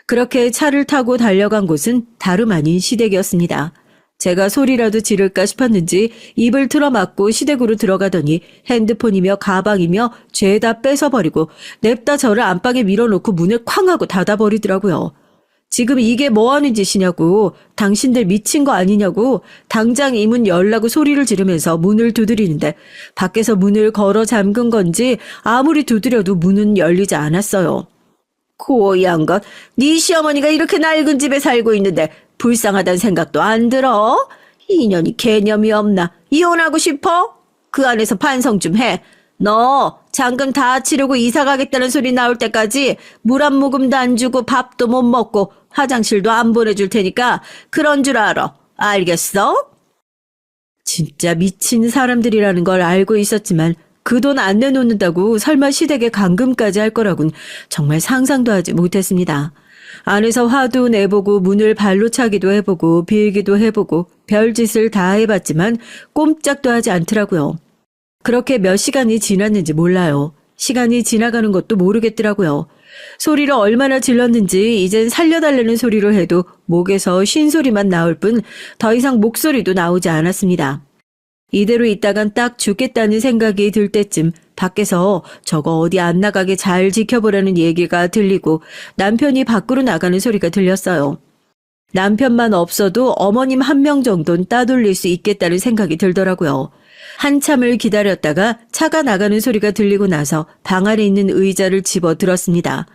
그렇게 차를 타고 달려간 곳은 다름 아닌 시댁이었습니다. 제가 소리라도 지를까 싶었는지 입을 틀어막고 시댁으로 들어가더니 핸드폰이며 가방이며 죄다 뺏어버리고 냅다 저를 안방에 밀어놓고 문을 쾅 하고 닫아버리더라고요. 지금 이게 뭐 하는 짓이냐고, 당신들 미친 거 아니냐고 당장 이 문 열라고 소리를 지르면서 문을 두드리는데 밖에서 문을 걸어 잠근 건지 아무리 두드려도 문은 열리지 않았어요. 고얀 것, 네 시어머니가 이렇게 낡은 집에 살고 있는데 불쌍하다는 생각도 안 들어? 이년이 개념이 없나? 이혼하고 싶어? 그 안에서 반성 좀 해. 너 잔금 다 치르고 이사 가겠다는 소리 나올 때까지 물 한 모금도 안 주고 밥도 못 먹고 화장실도 안 보내줄 테니까 그런 줄 알아. 알겠어? 진짜 미친 사람들이라는 걸 알고 있었지만 그 돈 안 내놓는다고 설마 시댁에 감금까지 할 거라곤 정말 상상도 하지 못했습니다. 안에서 화도 내보고 문을 발로 차기도 해보고 빌기도 해보고 별짓을 다 해봤지만 꼼짝도 하지 않더라고요. 그렇게 몇 시간이 지났는지 몰라요. 시간이 지나가는 것도 모르겠더라고요. 소리를 얼마나 질렀는지 이젠 살려달라는 소리를 해도 목에서 쉰소리만 나올 뿐 더 이상 목소리도 나오지 않았습니다. 이대로 있다간 딱 죽겠다는 생각이 들 때쯤 밖에서 저거 어디 안 나가게 잘 지켜보라는 얘기가 들리고 남편이 밖으로 나가는 소리가 들렸어요. 남편만 없어도 어머님 1명 정도는 따돌릴 수 있겠다는 생각이 들더라고요. 한참을 기다렸다가 차가 나가는 소리가 들리고 나서 방 안에 있는 의자를 집어 들었습니다.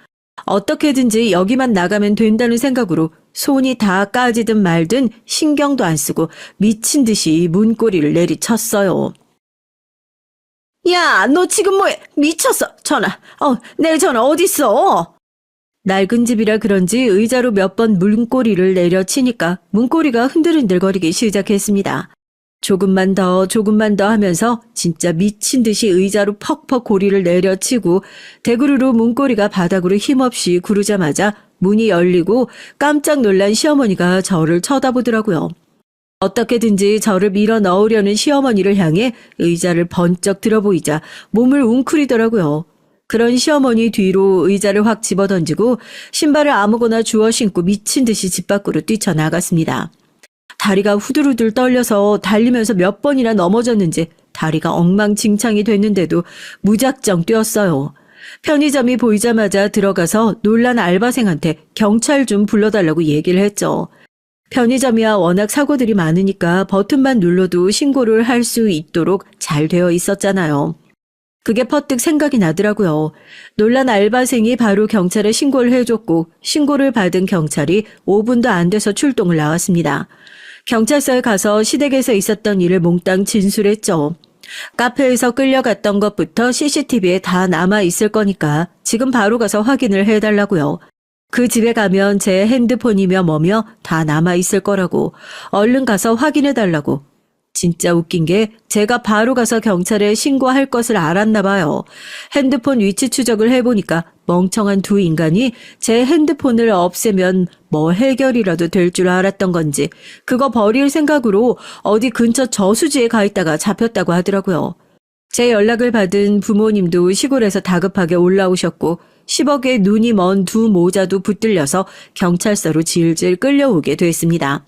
어떻게든지 여기만 나가면 된다는 생각으로 손이 다 까지든 말든 신경도 안 쓰고 미친 듯이 문고리를 내리쳤어요. 야, 너 지금 뭐해? 미쳤어. 전화. 내 전화 어딨어? 낡은 집이라 그런지 의자로 몇 번 문고리를 내려치니까 문고리가 흔들흔들거리기 시작했습니다. 조금만 더 하면서 진짜 미친 듯이 의자로 퍽퍽 고리를 내려치고 대구르로 문고리가 바닥으로 힘없이 구르자마자 문이 열리고 깜짝 놀란 시어머니가 저를 쳐다보더라고요. 어떻게든지 저를 밀어 넣으려는 시어머니를 향해 의자를 번쩍 들어보이자 몸을 웅크리더라고요. 그런 시어머니 뒤로 의자를 확 집어던지고 신발을 아무거나 주워 신고 미친 듯이 집 밖으로 뛰쳐나갔습니다. 다리가 후들후들 떨려서 달리면서 몇 번이나 넘어졌는지 다리가 엉망진창이 됐는데도 무작정 뛰었어요. 편의점이 보이자마자 들어가서 놀란 알바생한테 경찰 좀 불러달라고 얘기를 했죠. 편의점이야 워낙 사고들이 많으니까 버튼만 눌러도 신고를 할 수 있도록 잘 되어 있었잖아요. 그게 퍼뜩 생각이 나더라고요. 놀란 알바생이 바로 경찰에 신고를 해줬고 신고를 받은 경찰이 5분도 안 돼서 출동을 나왔습니다. 경찰서에 가서 시댁에서 있었던 일을 몽땅 진술했죠. 카페에서 끌려갔던 것부터 CCTV에 다 남아있을 거니까 지금 바로 가서 확인을 해달라고요. 그 집에 가면 제 핸드폰이며 뭐며 다 남아있을 거라고 얼른 가서 확인해달라고. 진짜 웃긴 게 제가 바로 가서 경찰에 신고할 것을 알았나 봐요. 핸드폰 위치 추적을 해보니까 멍청한 두 인간이 제 핸드폰을 없애면 뭐 해결이라도 될 줄 알았던 건지 그거 버릴 생각으로 어디 근처 저수지에 가 있다가 잡혔다고 하더라고요. 제 연락을 받은 부모님도 시골에서 다급하게 올라오셨고 10억에 눈이 먼 두 모자도 붙들려서 경찰서로 질질 끌려오게 됐습니다.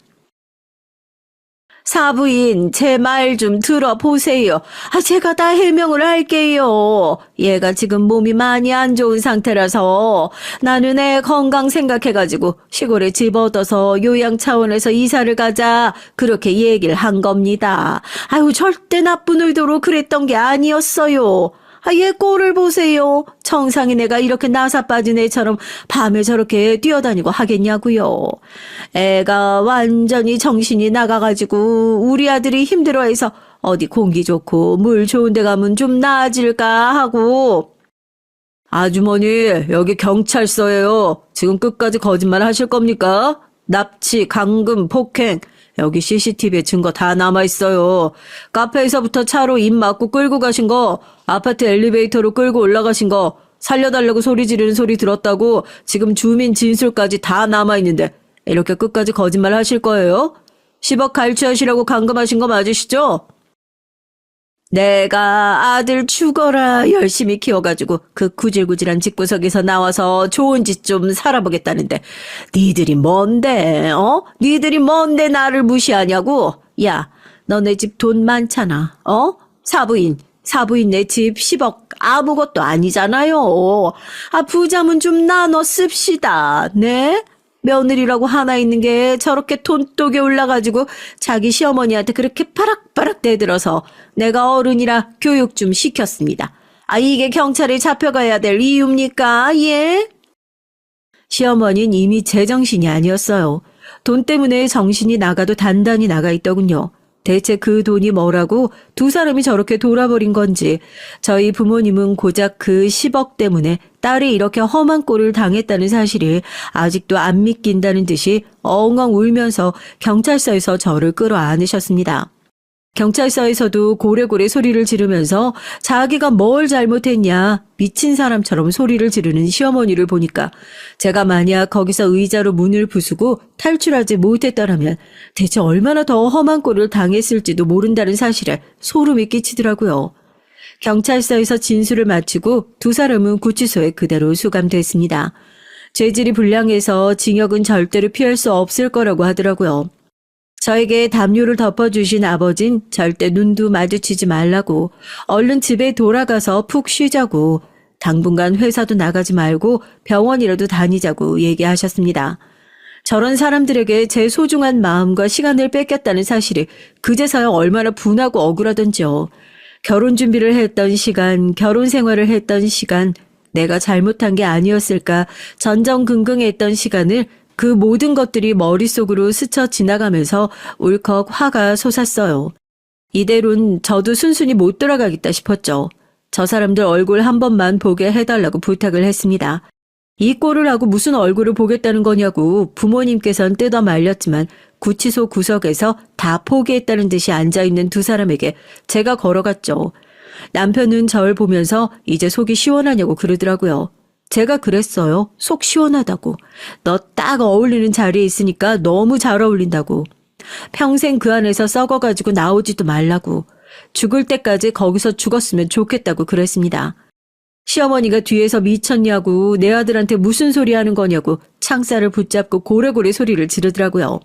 사부인, 제 말 좀 들어보세요. 제가 다 해명을 할게요. 얘가 지금 몸이 많이 안 좋은 상태라서 나는 애 건강 생각해가지고 시골에 집 얻어서 요양 차원에서 이사를 가자. 그렇게 얘기를 한 겁니다. 아유, 절대 나쁜 의도로 그랬던 게 아니었어요. 얘 꼴을 보세요. 정상인 애가 이렇게 나사 빠진 애처럼 밤에 저렇게 뛰어다니고 하겠냐고요. 애가 완전히 정신이 나가가지고 우리 아들이 힘들어해서 어디 공기 좋고 물 좋은 데 가면 좀 나아질까 하고. 아주머니, 여기 경찰서예요. 지금 끝까지 거짓말 하실 겁니까? 납치, 감금, 폭행. 여기 CCTV에 증거 다 남아있어요. 카페에서부터 차로 입 막고 끌고 가신 거, 아파트 엘리베이터로 끌고 올라가신 거, 살려달라고 소리 지르는 소리 들었다고 지금 주민 진술까지 다 남아있는데 이렇게 끝까지 거짓말 하실 거예요? 10억 갈취하시라고 감금하신 거 맞으시죠? 내가 아들 죽어라 열심히 키워가지고 그 구질구질한 집구석에서 나와서 좋은 짓 좀 살아보겠다는데 니들이 뭔데 니들이 뭔데 나를 무시하냐고. 야, 너네 집 돈 많잖아. 사부인 내 집 10억 아무것도 아니잖아요. 부자면 좀 나눠 씁시다. 네? 며느리라고 하나 있는 게 저렇게 돈독에 올라가지고 자기 시어머니한테 그렇게 바락바락 대들어서 내가 어른이라 교육 좀 시켰습니다. 이게 경찰에 잡혀가야 될 이유입니까? 예? 시어머니는 이미 제정신이 아니었어요. 돈 때문에 정신이 나가도 단단히 나가 있더군요. 대체 그 돈이 뭐라고 두 사람이 저렇게 돌아버린 건지. 저희 부모님은 고작 그 10억 때문에 딸이 이렇게 험한 꼴을 당했다는 사실이 아직도 안 믿긴다는 듯이 엉엉 울면서 경찰서에서 저를 끌어안으셨습니다. 경찰서에서도 고래고래 소리를 지르면서 자기가 뭘 잘못했냐 미친 사람처럼 소리를 지르는 시어머니를 보니까 제가 만약 거기서 의자로 문을 부수고 탈출하지 못했더라면 대체 얼마나 더 험한 꼴을 당했을지도 모른다는 사실에 소름이 끼치더라고요. 경찰서에서 진술을 마치고 두 사람은 구치소에 그대로 수감됐습니다. 죄질이 불량해서 징역은 절대로 피할 수 없을 거라고 하더라고요. 저에게 담요를 덮어주신 아버진 절대 눈도 마주치지 말라고, 얼른 집에 돌아가서 푹 쉬자고, 당분간 회사도 나가지 말고 병원이라도 다니자고 얘기하셨습니다. 저런 사람들에게 제 소중한 마음과 시간을 뺏겼다는 사실이 그제서야 얼마나 분하고 억울하던지요. 결혼 준비를 했던 시간, 결혼 생활을 했던 시간, 내가 잘못한 게 아니었을까 전전긍긍했던 시간을 그 모든 것들이 머릿속으로 스쳐 지나가면서 울컥 화가 솟았어요. 이대로는 저도 순순히 못 돌아가겠다 싶었죠. 저 사람들 얼굴 한 번만 보게 해달라고 부탁을 했습니다. 이 꼴을 하고 무슨 얼굴을 보겠다는 거냐고 부모님께선 뜯어 말렸지만 구치소 구석에서 다 포기했다는 듯이 앉아있는 두 사람에게 제가 걸어갔죠. 남편은 절 보면서 이제 속이 시원하냐고 그러더라고요. 제가 그랬어요. 속 시원하다고. 너 딱 어울리는 자리에 있으니까 너무 잘 어울린다고. 평생 그 안에서 썩어가지고 나오지도 말라고. 죽을 때까지 거기서 죽었으면 좋겠다고 그랬습니다. 시어머니가 뒤에서 미쳤냐고 내 아들한테 무슨 소리 하는 거냐고 창살을 붙잡고 고래고래 소리를 지르더라고요.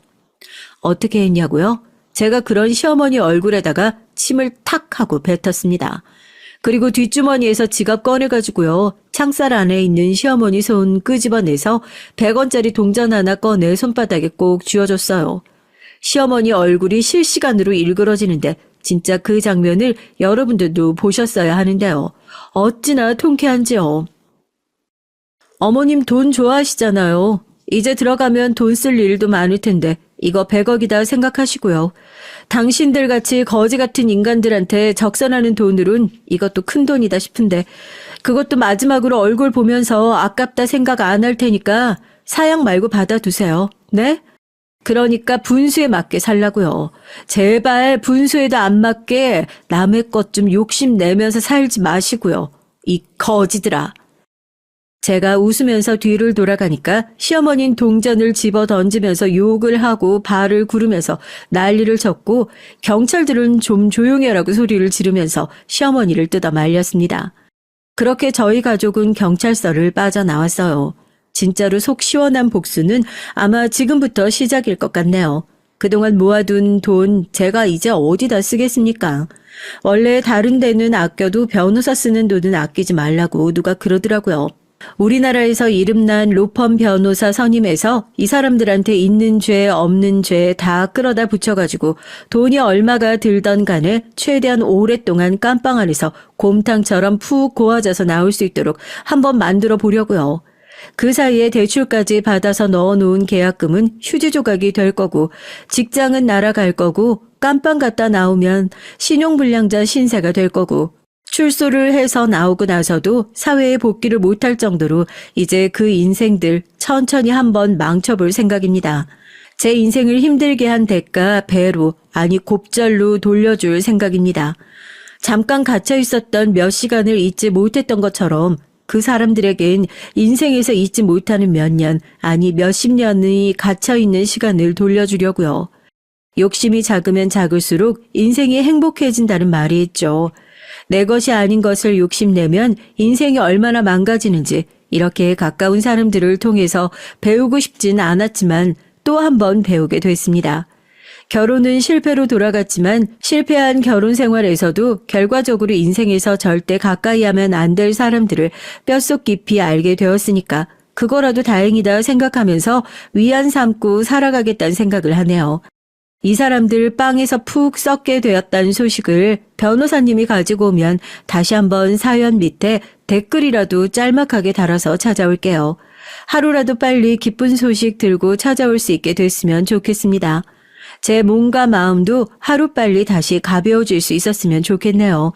어떻게 했냐고요? 제가 그런 시어머니 얼굴에다가 침을 탁 하고 뱉었습니다. 그리고 뒷주머니에서 지갑 꺼내가지고요. 창살 안에 있는 시어머니 손 끄집어내서 100원짜리 동전 하나 꺼내 손바닥에 꼭 쥐어줬어요. 시어머니 얼굴이 실시간으로 일그러지는데 진짜 그 장면을 여러분들도 보셨어야 하는데요. 어찌나 통쾌한지요. 어머님 돈 좋아하시잖아요. 이제 들어가면 돈 쓸 일도 많을 텐데 이거 100억이다 생각하시고요. 당신들 같이 거지 같은 인간들한테 적선하는 돈으론 이것도 큰 돈이다 싶은데 그것도 마지막으로 얼굴 보면서 아깝다 생각 안 할 테니까 사양 말고 받아두세요. 네? 그러니까 분수에 맞게 살라고요. 제발 분수에도 안 맞게 남의 것 좀 욕심내면서 살지 마시고요. 이 거지들아. 제가 웃으면서 뒤를 돌아가니까 시어머니는 동전을 집어 던지면서 욕을 하고 발을 구르면서 난리를 쳤고 경찰들은 좀 조용히 하라고 소리를 지르면서 시어머니를 뜯어 말렸습니다. 그렇게 저희 가족은 경찰서를 빠져나왔어요. 진짜로 속 시원한 복수는 아마 지금부터 시작일 것 같네요. 그동안 모아둔 돈 제가 이제 어디다 쓰겠습니까? 원래 다른 데는 아껴도 변호사 쓰는 돈은 아끼지 말라고 누가 그러더라고요. 우리나라에서 이름난 로펌 변호사 선임해서 이 사람들한테 있는 죄 없는 죄 다 끌어다 붙여가지고 돈이 얼마가 들던 간에 최대한 오랫동안 깜빵 안에서 곰탕처럼 푹 고아져서 나올 수 있도록 한번 만들어 보려고요. 그 사이에 대출까지 받아서 넣어놓은 계약금은 휴지 조각이 될 거고 직장은 날아갈 거고 깜빵 갔다 나오면 신용불량자 신세가 될 거고 출소를 해서 나오고 나서도 사회에 복귀를 못할 정도로 이제 그 인생들 천천히 한번 망쳐볼 생각입니다. 제 인생을 힘들게 한 대가 배로 아니 곱절로 돌려줄 생각입니다. 잠깐 갇혀 있었던 몇 시간을 잊지 못했던 것처럼 그 사람들에겐 인생에서 잊지 못하는 몇 년 아니 몇십 년의 갇혀있는 시간을 돌려주려고요. 욕심이 작으면 작을수록 인생이 행복해진다는 말이 있죠. 내 것이 아닌 것을 욕심내면 인생이 얼마나 망가지는지 이렇게 가까운 사람들을 통해서 배우고 싶진 않았지만 또 한 번 배우게 됐습니다. 결혼은 실패로 돌아갔지만 실패한 결혼 생활에서도 결과적으로 인생에서 절대 가까이 하면 안 될 사람들을 뼛속 깊이 알게 되었으니까 그거라도 다행이다 생각하면서 위안 삼고 살아가겠다는 생각을 하네요. 이 사람들 빵에서 푹 썩게 되었다는 소식을 변호사님이 가지고 오면 다시 한번 사연 밑에 댓글이라도 짤막하게 달아서 찾아올게요. 하루라도 빨리 기쁜 소식 들고 찾아올 수 있게 됐으면 좋겠습니다. 제 몸과 마음도 하루빨리 다시 가벼워질 수 있었으면 좋겠네요.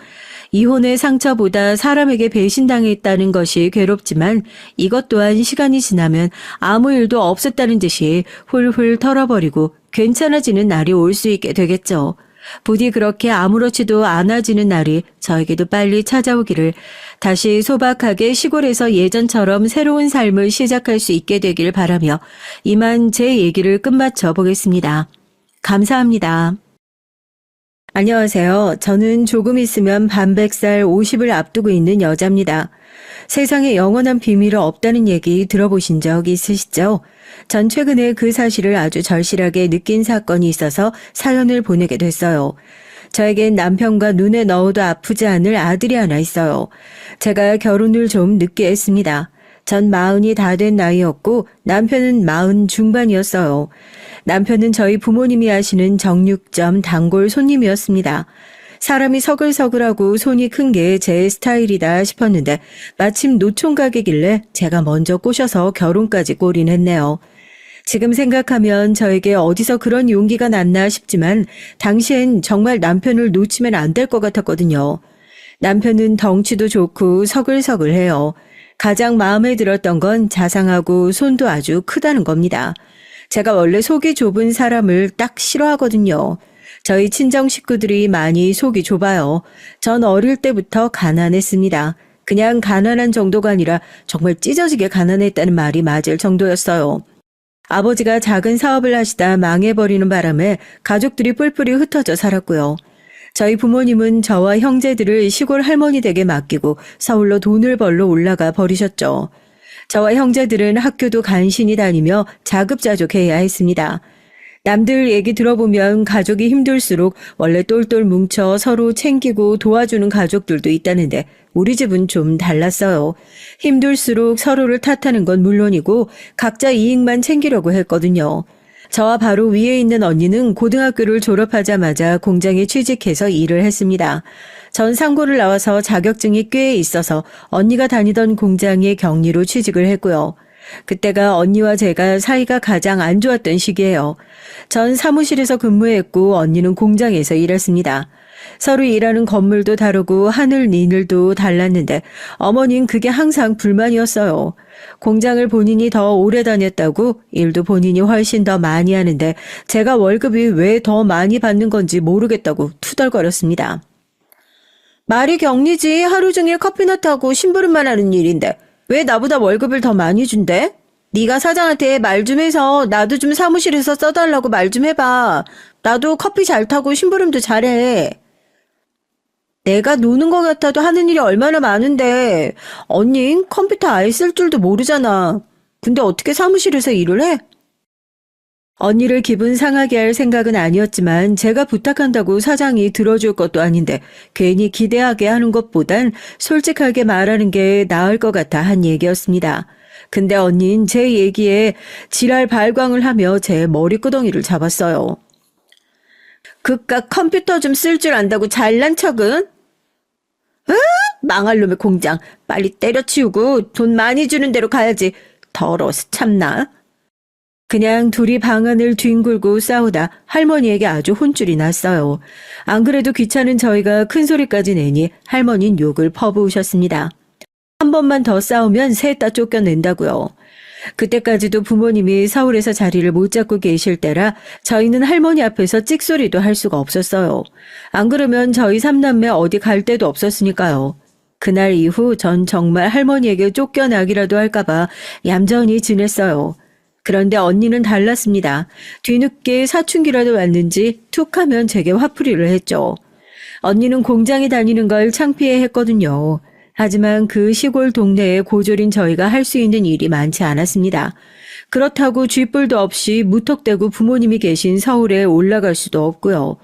이혼의 상처보다 사람에게 배신당했다는 것이 괴롭지만 이것 또한 시간이 지나면 아무 일도 없었다는 듯이 훌훌 털어버리고 괜찮아지는 날이 올 수 있게 되겠죠. 부디 그렇게 아무렇지도 않아지는 날이 저에게도 빨리 찾아오기를, 다시 소박하게 시골에서 예전처럼 새로운 삶을 시작할 수 있게 되길 바라며 이만 제 얘기를 끝마쳐 보겠습니다. 감사합니다. 안녕하세요. 저는 조금 있으면 반백살 50을 앞두고 있는 여자입니다. 세상에 영원한 비밀은 없다는 얘기 들어보신 적 있으시죠? 전 최근에 그 사실을 아주 절실하게 느낀 사건이 있어서 사연을 보내게 됐어요. 저에겐 남편과 눈에 넣어도 아프지 않을 아들이 하나 있어요. 제가 결혼을 좀 늦게 했습니다. 전 40이 다 된 나이였고 남편은 40 중반이었어요. 남편은 저희 부모님이 하시는 정육점 단골 손님이었습니다. 사람이 서글서글하고 손이 큰 게 제 스타일이다 싶었는데 마침 노총각이길래 제가 먼저 꼬셔서 결혼까지 골인했네요. 지금 생각하면 저에게 어디서 그런 용기가 났나 싶지만 당시엔 정말 남편을 놓치면 안 될 것 같았거든요. 남편은 덩치도 좋고 서글서글해요. 가장 마음에 들었던 건 자상하고 손도 아주 크다는 겁니다. 제가 원래 속이 좁은 사람을 딱 싫어하거든요. 저희 친정 식구들이 많이 속이 좁아요. 전 어릴 때부터 가난했습니다. 그냥 가난한 정도가 아니라 정말 찢어지게 가난했다는 말이 맞을 정도였어요. 아버지가 작은 사업을 하시다 망해버리는 바람에 가족들이 뿔뿔이 흩어져 살았고요. 저희 부모님은 저와 형제들을 시골 할머니 댁에 맡기고 서울로 돈을 벌러 올라가 버리셨죠. 저와 형제들은 학교도 간신히 다니며 자급자족해야 했습니다. 남들 얘기 들어보면 가족이 힘들수록 원래 똘똘 뭉쳐 서로 챙기고 도와주는 가족들도 있다는데 우리 집은 좀 달랐어요. 힘들수록 서로를 탓하는 건 물론이고 각자 이익만 챙기려고 했거든요. 저와 바로 위에 있는 언니는 고등학교를 졸업하자마자 공장에 취직해서 일을 했습니다. 전 상고를 나와서 자격증이 꽤 있어서 언니가 다니던 공장에 격리로 취직을 했고요. 그때가 언니와 제가 사이가 가장 안 좋았던 시기예요. 전 사무실에서 근무했고 언니는 공장에서 일했습니다. 서로 일하는 건물도 다르고 하늘 니늘도 달랐는데 어머니는 그게 항상 불만이었어요. 공장을 본인이 더 오래 다녔다고 일도 본인이 훨씬 더 많이 하는데 제가 월급이 왜 더 많이 받는 건지 모르겠다고 투덜거렸습니다. 말이 격리지 하루 종일 커피나 타고 심부름만 하는 일인데 왜 나보다 월급을 더 많이 준대? 네가 사장한테 말 좀 해서 나도 좀 사무실에서 써달라고 말 좀 해봐. 나도 커피 잘 타고 심부름도 잘해. 내가 노는 것 같아도 하는 일이 얼마나 많은데 언니 컴퓨터 아예 쓸 줄도 모르잖아. 근데 어떻게 사무실에서 일을 해? 언니를 기분 상하게 할 생각은 아니었지만 제가 부탁한다고 사장이 들어줄 것도 아닌데 괜히 기대하게 하는 것보단 솔직하게 말하는 게 나을 것 같아 한 얘기였습니다. 근데 언니는 제 얘기에 지랄 발광을 하며 제 머리끄덩이를 잡았어요. 그깟 컴퓨터 좀 쓸 줄 안다고 잘난 척은? 망할 놈의 공장 빨리 때려치우고 돈 많이 주는 대로 가야지. 더러워서 참나. 그냥 둘이 방안을 뒹굴고 싸우다 할머니에게 아주 혼쭐이 났어요. 안 그래도 귀찮은 저희가 큰 소리까지 내니 할머니는 욕을 퍼부으셨습니다. 한 번만 더 싸우면 셋 다 쫓겨낸다고요. 그때까지도 부모님이 서울에서 자리를 못 잡고 계실 때라 저희는 할머니 앞에서 찍소리도 할 수가 없었어요. 안 그러면 저희 삼남매 어디 갈 데도 없었으니까요. 그날 이후 전 정말 할머니에게 쫓겨나기라도 할까봐 얌전히 지냈어요. 그런데 언니는 달랐습니다. 뒤늦게 사춘기라도 왔는지 툭 하면 제게 화풀이를 했죠. 언니는 공장에 다니는 걸 창피해 했거든요. 하지만 그 시골 동네에 고졸인 저희가 할 수 있는 일이 많지 않았습니다. 그렇다고 쥐뿔도 없이 무턱대고 부모님이 계신 서울에 올라갈 수도 없고요.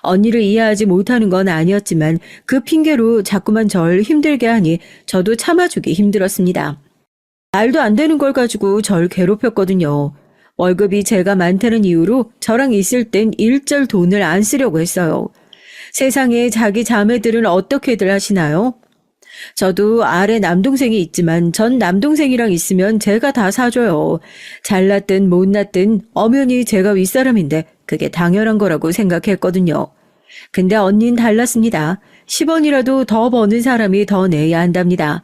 언니를 이해하지 못하는 건 아니었지만 그 핑계로 자꾸만 절 힘들게 하니 저도 참아주기 힘들었습니다. 말도 안 되는 걸 가지고 절 괴롭혔거든요. 월급이 제가 많다는 이유로 저랑 있을 땐 일절 돈을 안 쓰려고 했어요. 세상에 자기 자매들은 어떻게들 하시나요? 저도 아래 남동생이 있지만 전 남동생이랑 있으면 제가 다 사줘요. 잘났든 못났든 엄연히 제가 윗사람인데 그게 당연한 거라고 생각했거든요. 근데 언니는 달랐습니다. 10원이라도 더 버는 사람이 더 내야 한답니다.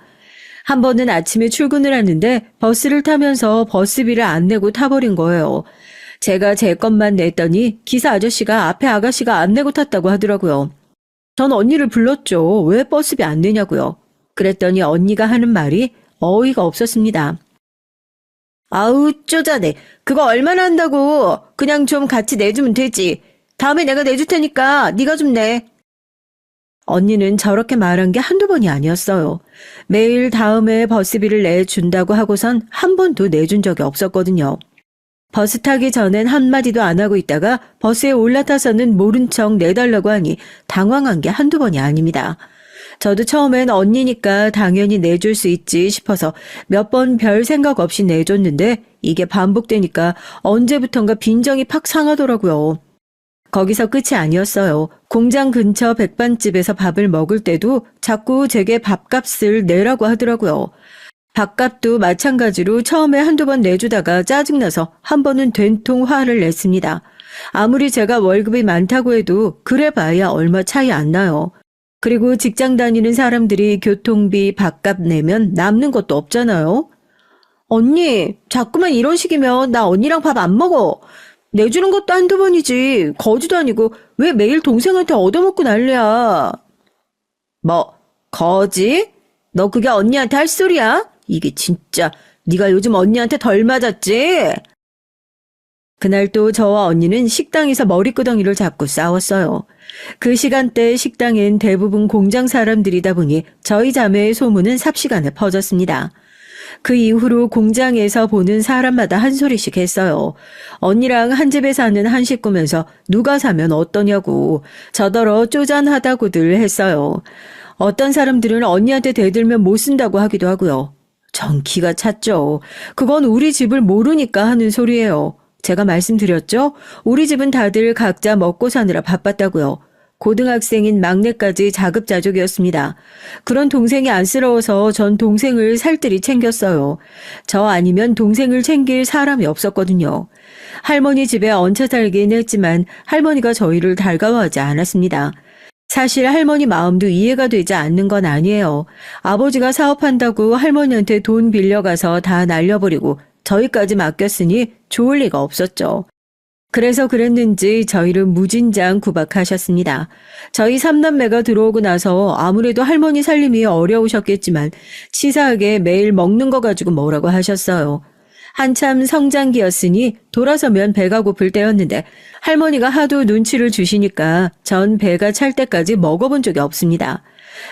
한 번은 아침에 출근을 했는데 버스를 타면서 버스비를 안 내고 타버린 거예요. 제가 제 것만 냈더니 기사 아저씨가 앞에 아가씨가 안 내고 탔다고 하더라고요. 전 언니를 불렀죠. 왜 버스비 안 내냐고요. 그랬더니 언니가 하는 말이 어이가 없었습니다. 아우 쪼잔해. 그거 얼마나 한다고. 그냥 좀 같이 내주면 되지. 다음에 내가 내줄 테니까 네가 좀 내. 언니는 저렇게 말한 게 한두 번이 아니었어요. 매일 다음에 버스비를 내준다고 하고선 한 번도 내준 적이 없었거든요. 버스 타기 전엔 한마디도 안 하고 있다가 버스에 올라타서는 모른 척 내달라고 하니 당황한 게 한두 번이 아닙니다. 저도 처음엔 언니니까 당연히 내줄 수 있지 싶어서 몇 번 별 생각 없이 내줬는데 이게 반복되니까 언제부턴가 빈정이 팍 상하더라고요. 거기서 끝이 아니었어요. 공장 근처 백반집에서 밥을 먹을 때도 자꾸 제게 밥값을 내라고 하더라고요. 밥값도 마찬가지로 처음에 한두 번 내주다가 짜증나서 한 번은 된통 화를 냈습니다. 아무리 제가 월급이 많다고 해도 그래봐야 얼마 차이 안 나요. 그리고 직장 다니는 사람들이 교통비, 밥값 내면 남는 것도 없잖아요. 언니, 자꾸만 이런 식이면 나 언니랑 밥 안 먹어. 내주는 것도 한두 번이지 거지도 아니고 왜 매일 동생한테 얻어먹고 난리야. 뭐 거지? 너 그게 언니한테 할 소리야? 이게 진짜 네가 요즘 언니한테 덜 맞았지? 그날 또 저와 언니는 식당에서 머리끄덩이를 잡고 싸웠어요. 그 시간대 식당엔 대부분 공장 사람들이다 보니 저희 자매의 소문은 삽시간에 퍼졌습니다. 그 이후로 공장에서 보는 사람마다 한 소리씩 했어요. 언니랑 한 집에 사는 한 식구면서 누가 사면 어떠냐고 저더러 쪼잔하다고들 했어요. 어떤 사람들은 언니한테 대들면 못 쓴다고 하기도 하고요. 전 기가 찼죠. 그건 우리 집을 모르니까 하는 소리예요. 제가 말씀드렸죠? 우리 집은 다들 각자 먹고 사느라 바빴다고요. 고등학생인 막내까지 자급자족이었습니다. 그런 동생이 안쓰러워서 전 동생을 살뜰히 챙겼어요. 저 아니면 동생을 챙길 사람이 없었거든요. 할머니 집에 얹혀 살긴 했지만 할머니가 저희를 달가워하지 않았습니다. 사실 할머니 마음도 이해가 되지 않는 건 아니에요. 아버지가 사업한다고 할머니한테 돈 빌려가서 다 날려버리고 저희까지 맡겼으니 좋을 리가 없었죠. 그래서 그랬는지 저희를 무진장 구박하셨습니다. 저희 삼남매가 들어오고 나서 아무래도 할머니 살림이 어려우셨겠지만 치사하게 매일 먹는 거 가지고 뭐라고 하셨어요. 한참 성장기였으니 돌아서면 배가 고플 때였는데 할머니가 하도 눈치를 주시니까 전 배가 찰 때까지 먹어본 적이 없습니다.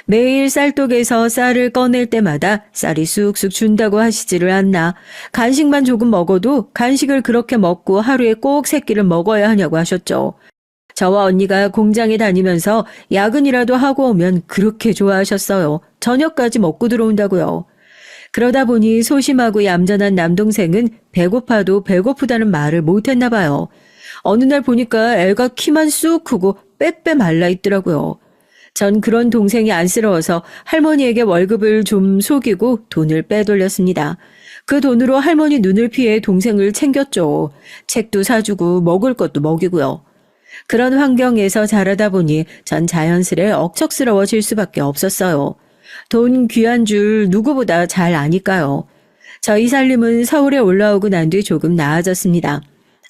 매일 쌀독에서 쌀을 꺼낼 때마다 쌀이 쑥쑥 준다고 하시지를 않나. 간식만 조금 먹어도 간식을 그렇게 먹고 하루에 꼭 3끼를 먹어야 하냐고 하셨죠. 저와 언니가 공장에 다니면서 야근이라도 하고 오면 그렇게 좋아하셨어요. 저녁까지 먹고 들어온다고요. 그러다 보니 소심하고 얌전한 남동생은 배고파도 배고프다는 말을 못했나 봐요. 어느 날 보니까 애가 키만 쑥 크고 빼빼 말라 있더라고요. 전 그런 동생이 안쓰러워서 할머니에게 월급을 좀 속이고 돈을 빼돌렸습니다. 그 돈으로 할머니 눈을 피해 동생을 챙겼죠. 책도 사주고 먹을 것도 먹이고요. 그런 환경에서 자라다 보니 전 자연스레 억척스러워질 수밖에 없었어요. 돈 귀한 줄 누구보다 잘 아니까요. 저희 살림은 서울에 올라오고 난 뒤 조금 나아졌습니다.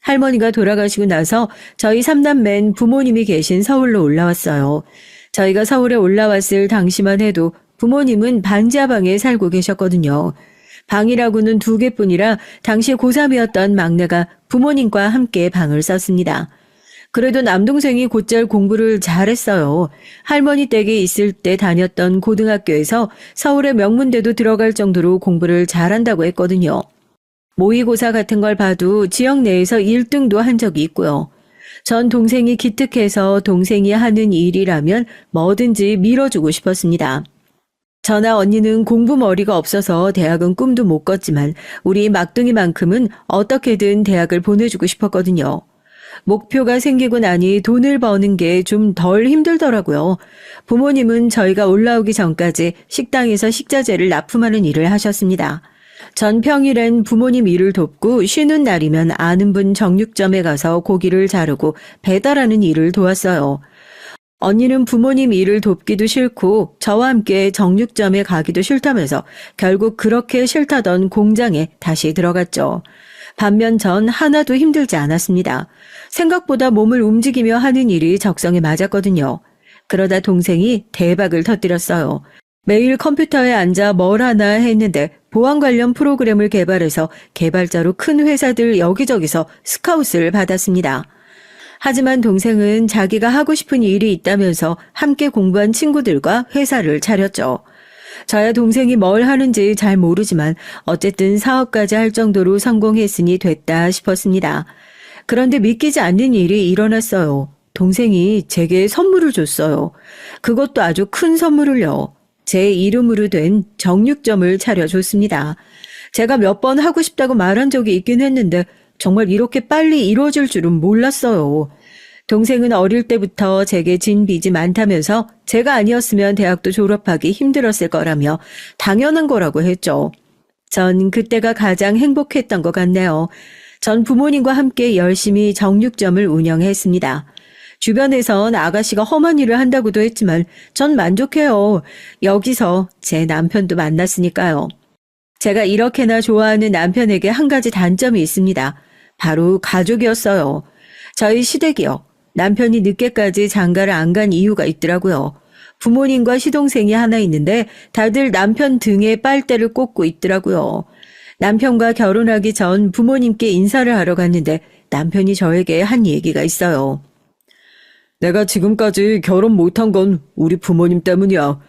할머니가 돌아가시고 나서 저희 3남매는 부모님이 계신 서울로 올라왔어요. 저희가 서울에 올라왔을 당시만 해도 부모님은 반지하방에 살고 계셨거든요. 방이라고는 2개뿐이라 당시 고3이었던 막내가 부모님과 함께 방을 썼습니다. 그래도 남동생이 곧잘 공부를 잘했어요. 할머니 댁에 있을 때 다녔던 고등학교에서 서울의 명문대도 들어갈 정도로 공부를 잘한다고 했거든요. 모의고사 같은 걸 봐도 지역 내에서 1등도 한 적이 있고요. 전 동생이 기특해서 동생이 하는 일이라면 뭐든지 밀어주고 싶었습니다. 저나 언니는 공부 머리가 없어서 대학은 꿈도 못 꿨지만 우리 막둥이만큼은 어떻게든 대학을 보내주고 싶었거든요. 목표가 생기고 나니 돈을 버는 게 좀 덜 힘들더라고요. 부모님은 저희가 올라오기 전까지 식당에서 식자재를 납품하는 일을 하셨습니다. 전 평일엔 부모님 일을 돕고 쉬는 날이면 아는 분 정육점에 가서 고기를 자르고 배달하는 일을 도왔어요. 언니는 부모님 일을 돕기도 싫고 저와 함께 정육점에 가기도 싫다면서 결국 그렇게 싫다던 공장에 다시 들어갔죠. 반면 전 하나도 힘들지 않았습니다. 생각보다 몸을 움직이며 하는 일이 적성에 맞았거든요. 그러다 동생이 대박을 터뜨렸어요. 매일 컴퓨터에 앉아 뭘 하나 했는데 보안 관련 프로그램을 개발해서 개발자로 큰 회사들 여기저기서 스카웃을 받았습니다. 하지만 동생은 자기가 하고 싶은 일이 있다면서 함께 공부한 친구들과 회사를 차렸죠. 저야 동생이 뭘 하는지 잘 모르지만 어쨌든 사업까지 할 정도로 성공했으니 됐다 싶었습니다. 그런데 믿기지 않는 일이 일어났어요. 동생이 제게 선물을 줬어요. 그것도 아주 큰 선물을요. 제 이름으로 된 정육점을 차려줬습니다. 제가 몇 번 하고 싶다고 말한 적이 있긴 했는데 정말 이렇게 빨리 이루어질 줄은 몰랐어요. 동생은 어릴 때부터 제게 진 빚이 많다면서 제가 아니었으면 대학도 졸업하기 힘들었을 거라며 당연한 거라고 했죠. 전 그때가 가장 행복했던 것 같네요. 전 부모님과 함께 열심히 정육점을 운영했습니다. 주변에선 아가씨가 험한 일을 한다고도 했지만 전 만족해요. 여기서 제 남편도 만났으니까요. 제가 이렇게나 좋아하는 남편에게 한 가지 단점이 있습니다. 바로 가족이었어요. 저희 시댁이요. 남편이 늦게까지 장가를 안 간 이유가 있더라고요. 부모님과 시동생이 하나 있는데 다들 남편 등에 빨대를 꽂고 있더라고요. 남편과 결혼하기 전 부모님께 인사를 하러 갔는데 남편이 저에게 한 얘기가 있어요. 내가 지금까지 결혼 못한 건 우리 부모님 때문이야.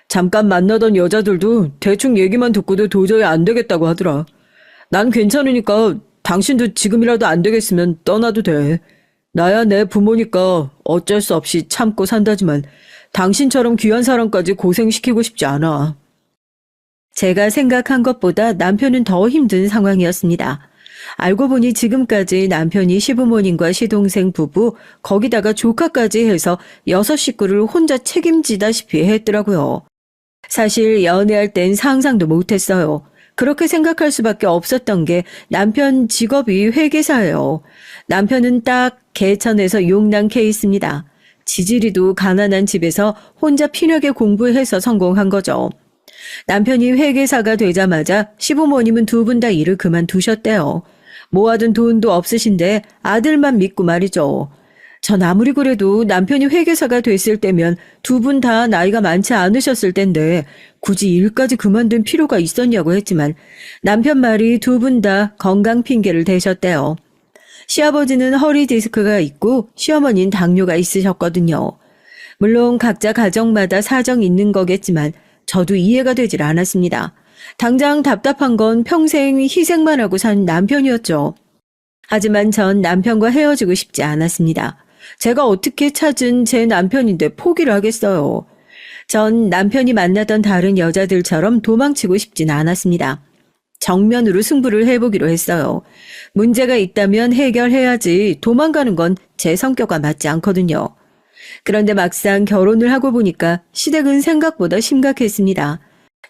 잠깐 만나던 여자들도 대충 얘기만 듣고도 도저히 안 되겠다고 하더라. 난 괜찮으니까 당신도 지금이라도 안 되겠으면 떠나도 돼. 나야 내 부모니까 어쩔 수 없이 참고 산다지만 당신처럼 귀한 사람까지 고생시키고 싶지 않아. 제가 생각한 것보다 남편은 더 힘든 상황이었습니다. 알고 보니 지금까지 남편이 시부모님과 시동생 부부 거기다가 조카까지 해서 6식구를 혼자 책임지다시피 했더라고요. 사실 연애할 땐 상상도 못했어요. 그렇게 생각할 수밖에 없었던 게 남편 직업이 회계사예요. 남편은 딱 개천에서 용난 케이스입니다. 지지리도 가난한 집에서 혼자 피나게 공부해서 성공한 거죠. 남편이 회계사가 되자마자 시부모님은 2분 다 일을 그만두셨대요. 모아둔 돈도 없으신데 아들만 믿고 말이죠. 전 아무리 그래도 남편이 회계사가 됐을 때면 2분 다 나이가 많지 않으셨을 텐데 굳이 일까지 그만둔 필요가 있었냐고 했지만 남편 말이 2분 다 건강 핑계를 대셨대요. 시아버지는 허리 디스크가 있고 시어머니는 당뇨가 있으셨거든요. 물론 각자 가정마다 사정이 있는 거겠지만 저도 이해가 되질 않았습니다. 당장 답답한 건 평생 희생만 하고 산 남편이었죠. 하지만 전 남편과 헤어지고 싶지 않았습니다. 제가 어떻게 찾은 제 남편인데 포기를 하겠어요. 전 남편이 만나던 다른 여자들처럼 도망치고 싶진 않았습니다. 정면으로 승부를 해보기로 했어요. 문제가 있다면 해결해야지 도망가는 건 제 성격과 맞지 않거든요. 그런데 막상 결혼을 하고 보니까 시댁은 생각보다 심각했습니다.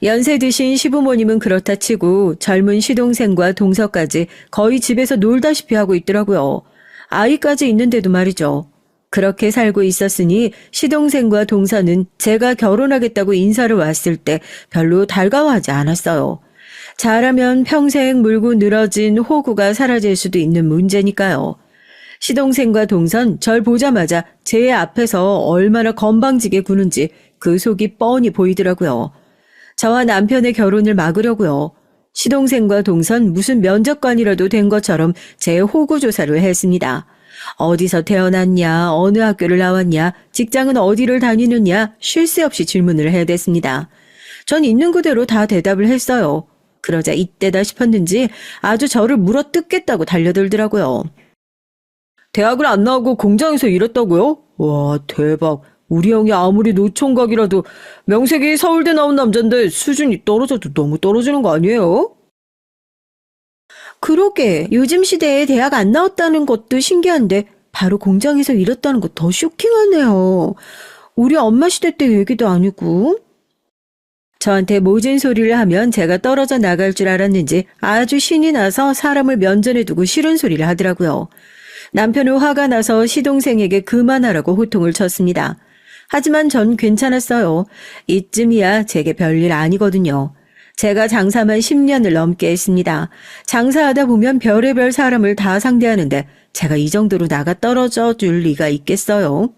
연세 드신 시부모님은 그렇다 치고 젊은 시동생과 동서까지 거의 집에서 놀다시피 하고 있더라고요. 아이까지 있는데도 말이죠. 그렇게 살고 있었으니 시동생과 동서는 제가 결혼하겠다고 인사를 왔을 때 별로 달가워하지 않았어요. 잘하면 평생 물고 늘어진 호구가 사라질 수도 있는 문제니까요. 시동생과 동선 절 보자마자 제 앞에서 얼마나 건방지게 구는지 그 속이 뻔히 보이더라고요. 저와 남편의 결혼을 막으려고요. 시동생과 동선 무슨 면접관이라도 된 것처럼 제 호구 조사를 했습니다. 어디서 태어났냐, 어느 학교를 나왔냐, 직장은 어디를 다니느냐 쉴 새 없이 질문을 해댔습니다. 전 있는 그대로 다 대답을 했어요. 그러자 이때다 싶었는지 아주 저를 물어뜯겠다고 달려들더라고요. 대학을 안 나오고 공장에서 일했다고요? 와, 대박. 우리 형이 아무리 노총각이라도 명색이 서울대 나온 남잔데 수준이 떨어져도 너무 떨어지는 거 아니에요? 그러게 요즘 시대에 대학 안 나왔다는 것도 신기한데 바로 공장에서 일했다는 거 더 쇼킹하네요. 우리 엄마 시대 때 얘기도 아니고. 저한테 모진 소리를 하면 제가 떨어져 나갈 줄 알았는지 아주 신이 나서 사람을 면전에 두고 싫은 소리를 하더라고요. 남편은 화가 나서 시동생에게 그만하라고 호통을 쳤습니다. 하지만 전 괜찮았어요. 이쯤이야 제게 별일 아니거든요. 제가 장사만 10년을 넘게 했습니다. 장사하다 보면 별의별 사람을 다 상대하는데 제가 이 정도로 나가 떨어져 줄 리가 있겠어요.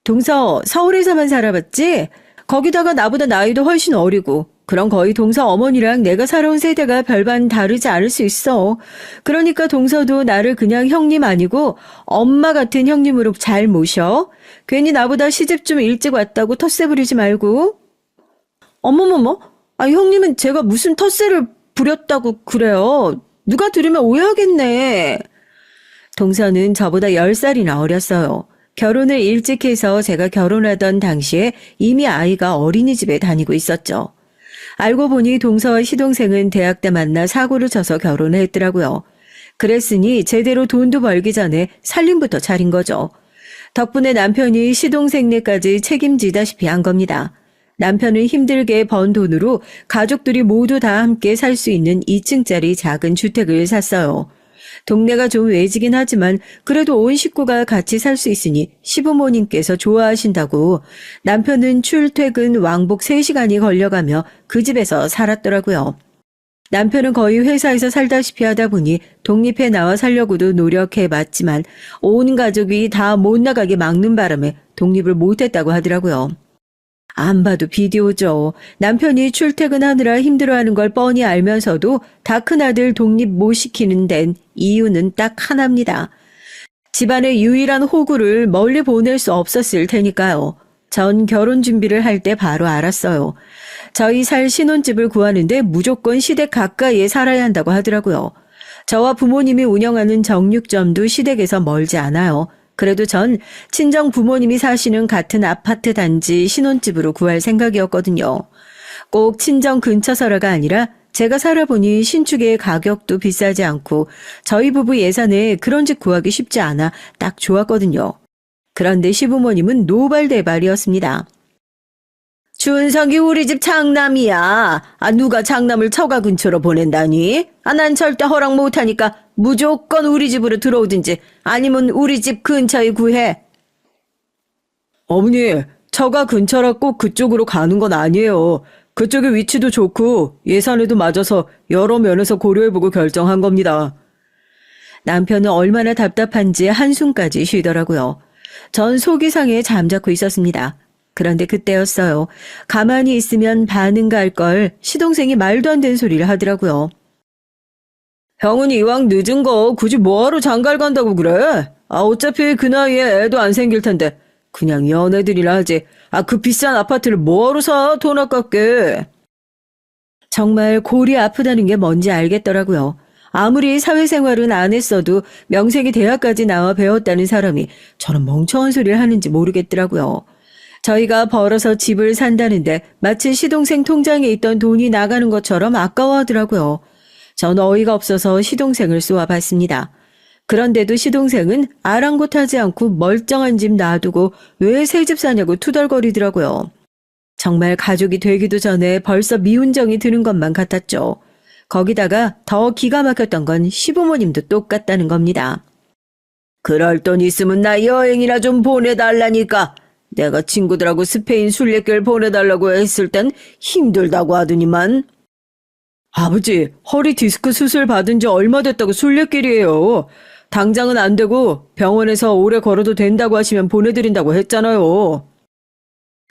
동서, 서울에서만 살아봤지? 거기다가 나보다 나이도 훨씬 어리고 그럼 거의 동서 어머니랑 내가 살아온 세대가 별반 다르지 않을 수 있어. 그러니까 동서도 나를 그냥 형님 아니고 엄마 같은 형님으로 잘 모셔. 괜히 나보다 시집 좀 일찍 왔다고 텃세 부리지 말고. 어머머머, 형님은 제가 무슨 텃세를 부렸다고 그래요. 누가 들으면 오해하겠네. 동서는 저보다 10살이나 어렸어요. 결혼을 일찍 해서 제가 결혼하던 당시에 이미 아이가 어린이집에 다니고 있었죠. 알고 보니 동서와 시동생은 대학 때 만나 사고를 쳐서 결혼을 했더라고요. 그랬으니 제대로 돈도 벌기 전에 살림부터 차린 거죠. 덕분에 남편이 시동생네까지 책임지다시피 한 겁니다. 남편은 힘들게 번 돈으로 가족들이 모두 다 함께 살 수 있는 2층짜리 작은 주택을 샀어요. 동네가 좀 외지긴 하지만 그래도 온 식구가 같이 살 수 있으니 시부모님께서 좋아하신다고 남편은 출퇴근 왕복 3시간이 걸려가며 그 집에서 살았더라고요. 남편은 거의 회사에서 살다시피 하다 보니 독립해 나와 살려고도 노력해봤지만 온 가족이 다 못 나가게 막는 바람에 독립을 못했다고 하더라고요. 안 봐도 비디오죠. 남편이 출퇴근하느라 힘들어하는 걸 뻔히 알면서도 다 큰아들 독립 못 시키는 데는 이유는 딱 하나입니다. 집안의 유일한 호구를 멀리 보낼 수 없었을 테니까요. 전 결혼 준비를 할 때 바로 알았어요. 저희 살 신혼집을 구하는데 무조건 시댁 가까이에 살아야 한다고 하더라고요. 저와 부모님이 운영하는 정육점도 시댁에서 멀지 않아요. 그래도 전 친정 부모님이 사시는 같은 아파트 단지 신혼집으로 구할 생각이었거든요. 꼭 친정 근처서라가 아니라 제가 살아보니 신축의 가격도 비싸지 않고 저희 부부 예산에 그런 집 구하기 쉽지 않아 딱 좋았거든요. 그런데 시부모님은 노발대발이었습니다. 준석이 우리 집 장남이야. 누가 장남을 처가 근처로 보낸다니? 난 절대 허락 못하니까 무조건 우리 집으로 들어오든지 아니면 우리 집 근처에 구해. 어머니, 처가 근처라 꼭 그쪽으로 가는 건 아니에요. 그쪽의 위치도 좋고 예산에도 맞아서 여러 면에서 고려해보고 결정한 겁니다. 남편은 얼마나 답답한지 한숨까지 쉬더라고요. 전 속이 상해 잠자코 있었습니다. 그런데 그때였어요. 가만히 있으면 반응 갈 걸 시동생이 말도 안 되는 소리를 하더라고요. 형은 이왕 늦은 거 굳이 뭐하러 장가를 간다고 그래? 어차피 그 나이에 애도 안 생길 텐데 그냥 연애들이나 하지. 그 비싼 아파트를 뭐하러 사? 돈 아깝게. 정말 골이 아프다는 게 뭔지 알겠더라고요. 아무리 사회생활은 안 했어도 명색이 대학까지 나와 배웠다는 사람이 저런 멍청한 소리를 하는지 모르겠더라고요. 저희가 벌어서 집을 산다는데 마치 시동생 통장에 있던 돈이 나가는 것처럼 아까워하더라고요. 전 어이가 없어서 시동생을 쏘아봤습니다. 그런데도 시동생은 아랑곳하지 않고 멀쩡한 집 놔두고 왜 새 집 사냐고 투덜거리더라고요. 정말 가족이 되기도 전에 벌써 미운정이 드는 것만 같았죠. 거기다가 더 기가 막혔던 건 시부모님도 똑같다는 겁니다. 그럴 돈 있으면 나 여행이나 좀 보내달라니까. 내가 친구들하고 스페인 순례길 보내달라고 했을 땐 힘들다고 하더니만. 아버지, 허리 디스크 수술 받은 지 얼마 됐다고 순례길이에요. 당장은 안 되고 병원에서 오래 걸어도 된다고 하시면 보내드린다고 했잖아요.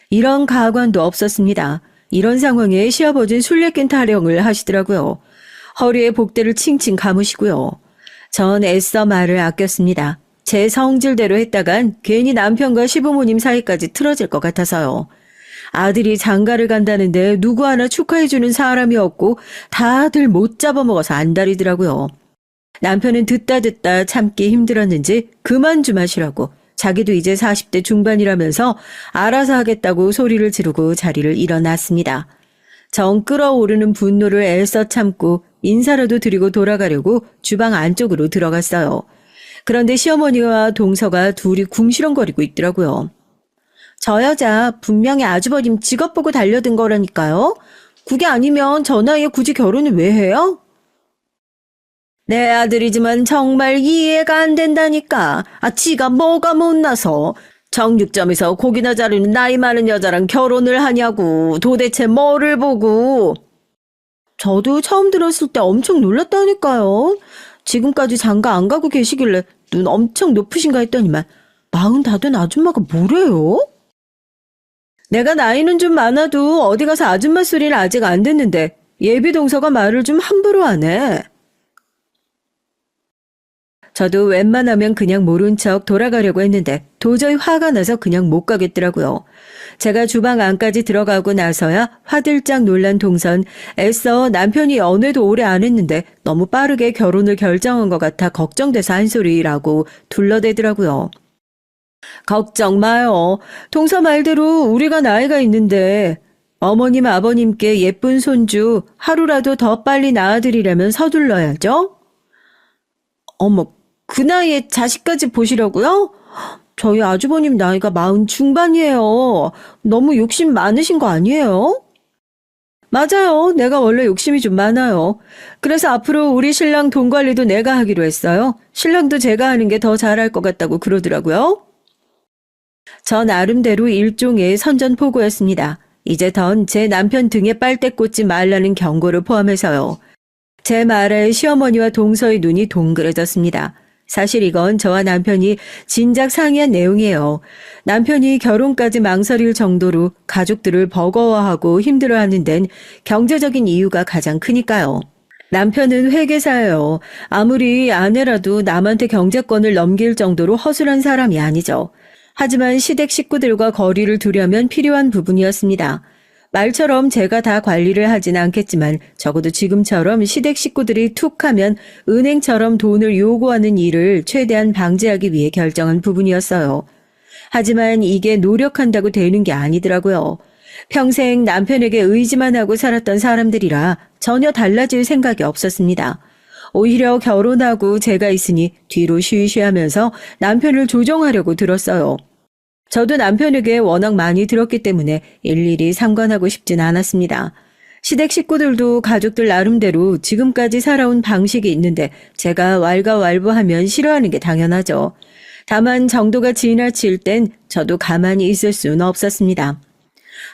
이런 가관도 없었습니다. 이런 상황에 시아버지는 순례길 타령을 하시더라고요. 허리에 복대를 칭칭 감으시고요. 전 애써 말을 아꼈습니다. 제 성질대로 했다간 괜히 남편과 시부모님 사이까지 틀어질 것 같아서요. 아들이 장가를 간다는데 누구 하나 축하해주는 사람이 없고 다들 못 잡아먹어서 안달이더라고요. 남편은 듣다 참기 힘들었는지 그만 좀 하시라고 자기도 이제 40대 중반이라면서 알아서 하겠다고 소리를 지르고 자리를 일어났습니다. 정 끓어오르는 분노를 애써 참고 인사라도 드리고 돌아가려고 주방 안쪽으로 들어갔어요. 그런데 시어머니와 동서가 둘이 궁시렁거리고 있더라고요. 저 여자 분명히 아주버님 직업 보고 달려든 거라니까요. 그게 아니면 저 나이에 굳이 결혼을 왜 해요? 내 아들이지만 정말 이해가 안 된다니까. 지가 뭐가 못나서 정육점에서 고기나 자르는 나이 많은 여자랑 결혼을 하냐고. 도대체 뭐를 보고. 저도 처음 들었을 때 엄청 놀랐다니까요. 지금까지 장가 안 가고 계시길래 눈 엄청 높으신가 했더니만 40 된 아줌마가 뭐래요? 내가 나이는 좀 많아도 어디 가서 아줌마 소리를 아직 안 듣는데 예비 동서가 말을 좀 함부로 하네. 저도 웬만하면 그냥 모른 척 돌아가려고 했는데 도저히 화가 나서 그냥 못 가겠더라고요. 제가 주방 안까지 들어가고 나서야 화들짝 놀란 동선 애써 남편이 연애도 오래 안 했는데 너무 빠르게 결혼을 결정한 것 같아 걱정돼서 한 소리라고 둘러대더라고요. 걱정 마요. 동서 말대로 우리가 나이가 있는데 어머님 아버님께 예쁜 손주 하루라도 더 빨리 낳아드리려면 서둘러야죠. 어머, 그 나이에 자식까지 보시려고요? 저희 아주버님 나이가 40 중반이에요. 너무 욕심 많으신 거 아니에요? 맞아요. 내가 원래 욕심이 좀 많아요. 그래서 앞으로 우리 신랑 돈 관리도 내가 하기로 했어요. 신랑도 제가 하는 게 더 잘할 것 같다고 그러더라고요. 저 나름대로 일종의 선전포고였습니다. 이제 던 제 남편 등에 빨대 꽂지 말라는 경고를 포함해서요. 제 말에 시어머니와 동서의 눈이 동그래졌습니다. 사실 이건 저와 남편이 진작 상의한 내용이에요. 남편이 결혼까지 망설일 정도로 가족들을 버거워하고 힘들어하는 데는 경제적인 이유가 가장 크니까요. 남편은 회계사예요. 아무리 아내라도 남한테 경제권을 넘길 정도로 허술한 사람이 아니죠. 하지만 시댁 식구들과 거리를 두려면 필요한 부분이었습니다. 말처럼 제가 다 관리를 하진 않겠지만 적어도 지금처럼 시댁 식구들이 툭 하면 은행처럼 돈을 요구하는 일을 최대한 방지하기 위해 결정한 부분이었어요. 하지만 이게 노력한다고 되는 게 아니더라고요. 평생 남편에게 의지만 하고 살았던 사람들이라 전혀 달라질 생각이 없었습니다. 오히려 결혼하고 제가 있으니 뒤로 쉬쉬하면서 남편을 조정하려고 들었어요. 저도 남편에게 워낙 많이 들었기 때문에 일일이 상관하고 싶진 않았습니다. 시댁 식구들도 가족들 나름대로 지금까지 살아온 방식이 있는데 제가 왈가왈부하면 싫어하는 게 당연하죠. 다만 정도가 지나칠 땐 저도 가만히 있을 수는 없었습니다.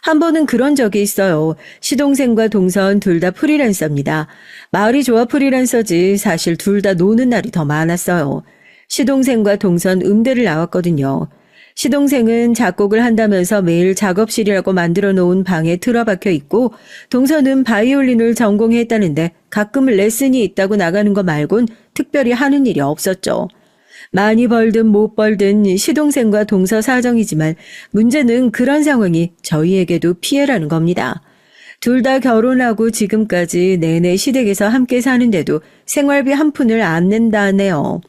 한 번은 그런 적이 있어요. 시동생과 동선 둘 다 프리랜서입니다. 마을이 좋아 프리랜서지 사실 둘 다 노는 날이 더 많았어요. 시동생과 동선 음대를 나왔거든요. 시동생은 작곡을 한다면서 매일 작업실이라고 만들어 놓은 방에 틀어박혀 있고 동서는 바이올린을 전공했다는데 가끔 레슨이 있다고 나가는 거 말곤 특별히 하는 일이 없었죠. 많이 벌든 못 벌든 시동생과 동서 사정이지만 문제는 그런 상황이 저희에게도 피해라는 겁니다. 둘 다 결혼하고 지금까지 내내 시댁에서 함께 사는데도 생활비 한 푼을 안 낸다네요.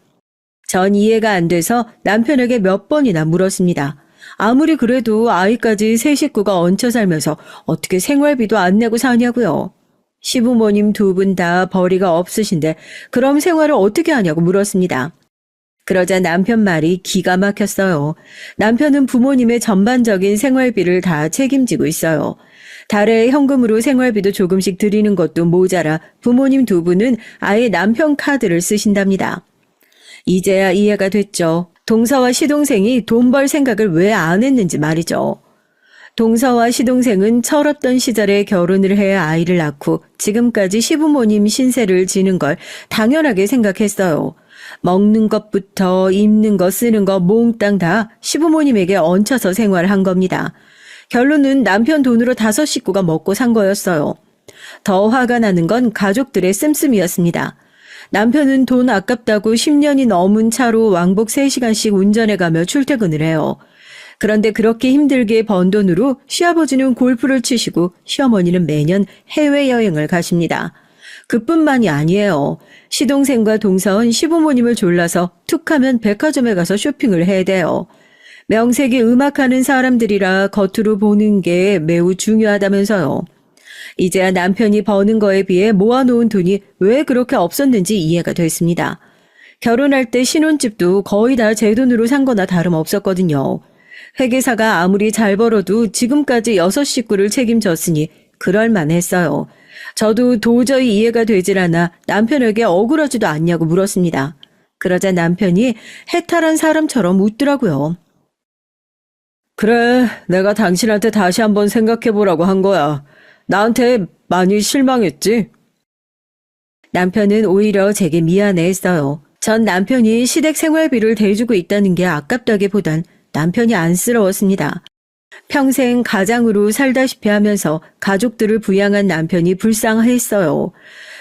전 이해가 안 돼서 남편에게 몇 번이나 물었습니다. 아무리 그래도 아이까지 세 식구가 얹혀 살면서 어떻게 생활비도 안 내고 사냐고요. 시부모님 두 분 다 벌이가 없으신데 그럼 생활을 어떻게 하냐고 물었습니다. 그러자 남편 말이 기가 막혔어요. 남편은 부모님의 전반적인 생활비를 다 책임지고 있어요. 달에 현금으로 생활비도 조금씩 드리는 것도 모자라 부모님 두 분은 아예 남편 카드를 쓰신답니다. 이제야 이해가 됐죠. 동서와 시동생이 돈 벌 생각을 왜 안 했는지 말이죠. 동서와 시동생은 철없던 시절에 결혼을 해야 아이를 낳고 지금까지 시부모님 신세를 지는 걸 당연하게 생각했어요. 먹는 것부터 입는 거 쓰는 거 몽땅 다 시부모님에게 얹혀서 생활한 겁니다. 결론은 남편 돈으로 5 식구가 먹고 산 거였어요. 더 화가 나는 건 가족들의 씀씀이었습니다. 남편은 돈 아깝다고 10년이 넘은 차로 왕복 3시간씩 운전해가며 출퇴근을 해요. 그런데 그렇게 힘들게 번 돈으로 시아버지는 골프를 치시고 시어머니는 매년 해외여행을 가십니다. 그뿐만이 아니에요. 시동생과 동서은 시부모님을 졸라서 툭하면 백화점에 가서 쇼핑을 해대요. 명색이 음악하는 사람들이라 겉으로 보는 게 매우 중요하다면서요. 이제야 남편이 버는 거에 비해 모아놓은 돈이 왜 그렇게 없었는지 이해가 됐습니다. 결혼할 때 신혼집도 거의 다 제 돈으로 산 거나 다름없었거든요. 회계사가 아무리 잘 벌어도 지금까지 6 식구를 책임졌으니 그럴만했어요. 저도 도저히 이해가 되질 않아 남편에게 억울하지도 않냐고 물었습니다. 그러자 남편이 해탈한 사람처럼 웃더라고요. 그래, 내가 당신한테 다시 한번 생각해보라고 한 거야. 나한테 많이 실망했지? 남편은 오히려 제게 미안해했어요. 전 남편이 시댁 생활비를 대주고 있다는 게 아깝다기보단 남편이 안쓰러웠습니다. 평생 가장으로 살다시피 하면서 가족들을 부양한 남편이 불쌍했어요.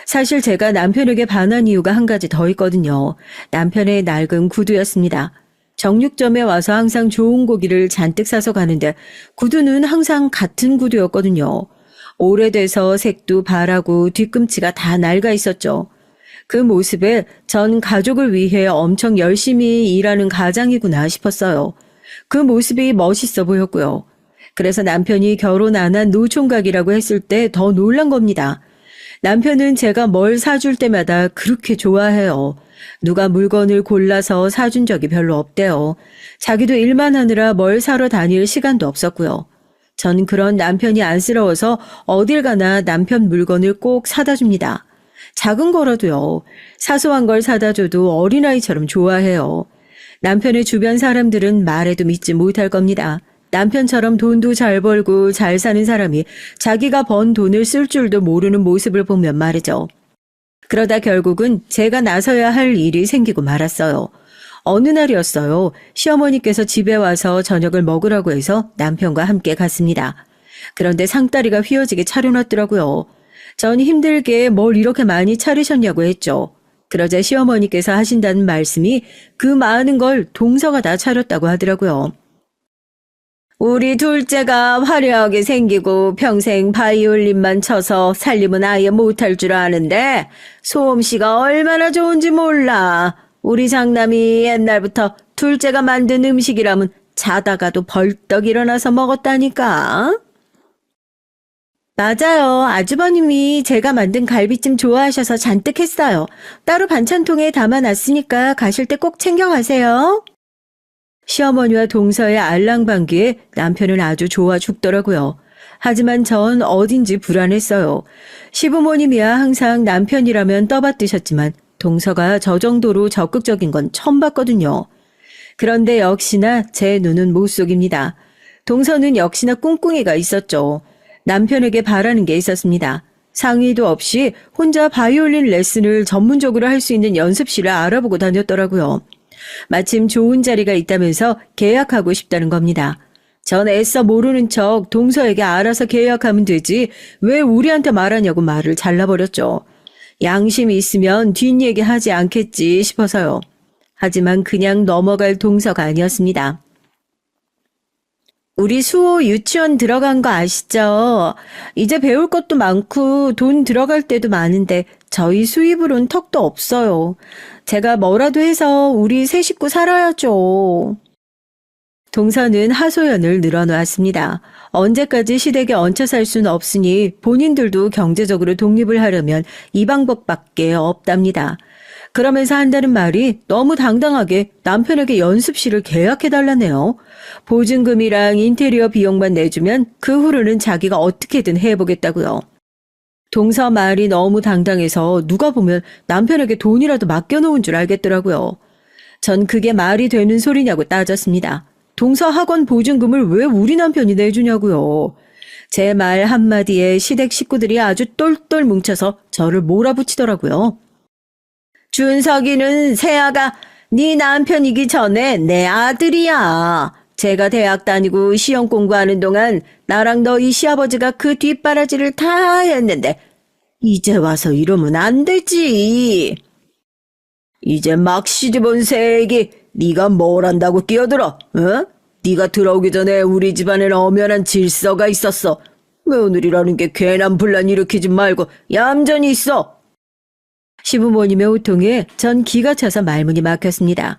사실 제가 남편에게 반한 이유가 한 가지 더 있거든요. 남편의 낡은 구두였습니다. 정육점에 와서 항상 좋은 고기를 잔뜩 사서 가는데 구두는 항상 같은 구두였거든요. 오래돼서 색도 바라고 뒤꿈치가 다 낡아 있었죠. 그 모습에 전 가족을 위해 엄청 열심히 일하는 가장이구나 싶었어요. 그 모습이 멋있어 보였고요. 그래서 남편이 결혼 안 한 노총각이라고 했을 때 더 놀란 겁니다. 남편은 제가 뭘 사줄 때마다 그렇게 좋아해요. 누가 물건을 골라서 사준 적이 별로 없대요. 자기도 일만 하느라 뭘 사러 다닐 시간도 없었고요. 전 그런 남편이 안쓰러워서 어딜 가나 남편 물건을 꼭 사다 줍니다. 작은 거라도요. 사소한 걸 사다 줘도 어린아이처럼 좋아해요. 남편의 주변 사람들은 말해도 믿지 못할 겁니다. 남편처럼 돈도 잘 벌고 잘 사는 사람이 자기가 번 돈을 쓸 줄도 모르는 모습을 보면 말이죠. 그러다 결국은 제가 나서야 할 일이 생기고 말았어요. 어느 날이었어요. 시어머니께서 집에 와서 저녁을 먹으라고 해서 남편과 함께 갔습니다. 그런데 상다리가 휘어지게 차려놨더라고요. 전 힘들게 뭘 이렇게 많이 차리셨냐고 했죠. 그러자 시어머니께서 하신다는 말씀이 그 많은 걸 동서가 다 차렸다고 하더라고요. 우리 둘째가 화려하게 생기고 평생 바이올린만 쳐서 살림은 아예 못할 줄 아는데 소음씨가 얼마나 좋은지 몰라. 우리 장남이 옛날부터 둘째가 만든 음식이라면 자다가도 벌떡 일어나서 먹었다니까. 맞아요. 아주버님이 제가 만든 갈비찜 좋아하셔서 잔뜩 했어요. 따로 반찬통에 담아놨으니까 가실 때 꼭 챙겨가세요. 시어머니와 동서의 알랑방귀에 남편은 아주 좋아 죽더라고요. 하지만 전 어딘지 불안했어요. 시부모님이야 항상 남편이라면 떠받드셨지만 동서가 저 정도로 적극적인 건 처음 봤거든요. 그런데 역시나 제 눈은 못 속입니다. 동서는 역시나 꿍꿍이가 있었죠. 남편에게 바라는 게 있었습니다. 상의도 없이 혼자 바이올린 레슨을 전문적으로 할 수 있는 연습실을 알아보고 다녔더라고요. 마침 좋은 자리가 있다면서 계약하고 싶다는 겁니다. 전 애써 모르는 척 동서에게 알아서 계약하면 되지 왜 우리한테 말하냐고 말을 잘라버렸죠. 양심이 있으면 뒷얘기 하지 않겠지 싶어서요. 하지만 그냥 넘어갈 동서가 아니었습니다. 우리 수호 유치원 들어간 거 아시죠? 이제 배울 것도 많고 돈 들어갈 때도 많은데 저희 수입으론 턱도 없어요. 제가 뭐라도 해서 우리 세 식구 살아야죠. 동서는 하소연을 늘어놓았습니다. 언제까지 시댁에 얹혀 살 수는 없으니 본인들도 경제적으로 독립을 하려면 이 방법밖에 없답니다. 그러면서 한다는 말이 너무 당당하게 남편에게 연습실을 계약해달라네요. 보증금이랑 인테리어 비용만 내주면 그 후로는 자기가 어떻게든 해보겠다고요. 동서 말이 너무 당당해서 누가 보면 남편에게 돈이라도 맡겨놓은 줄 알겠더라고요. 전 그게 말이 되는 소리냐고 따졌습니다. 동서 학원 보증금을 왜 우리 남편이 내주냐고요. 제 말 한마디에 시댁 식구들이 아주 똘똘 뭉쳐서 저를 몰아붙이더라고요. 준석이는 새아가 네 남편이기 전에 내 아들이야. 제가 대학 다니고 시험 공부하는 동안 나랑 너희 시아버지가 그 뒷바라지를 다 했는데 이제 와서 이러면 안 되지. 이제 막 시집온 새애기 네가 뭘 한다고 끼어들어? 어? 네가 들어오기 전에 우리 집안에는 엄연한 질서가 있었어. 며느리라는 게 괜한 분란 일으키지 말고 얌전히 있어. 시부모님의 호통에 전 기가 차서 말문이 막혔습니다.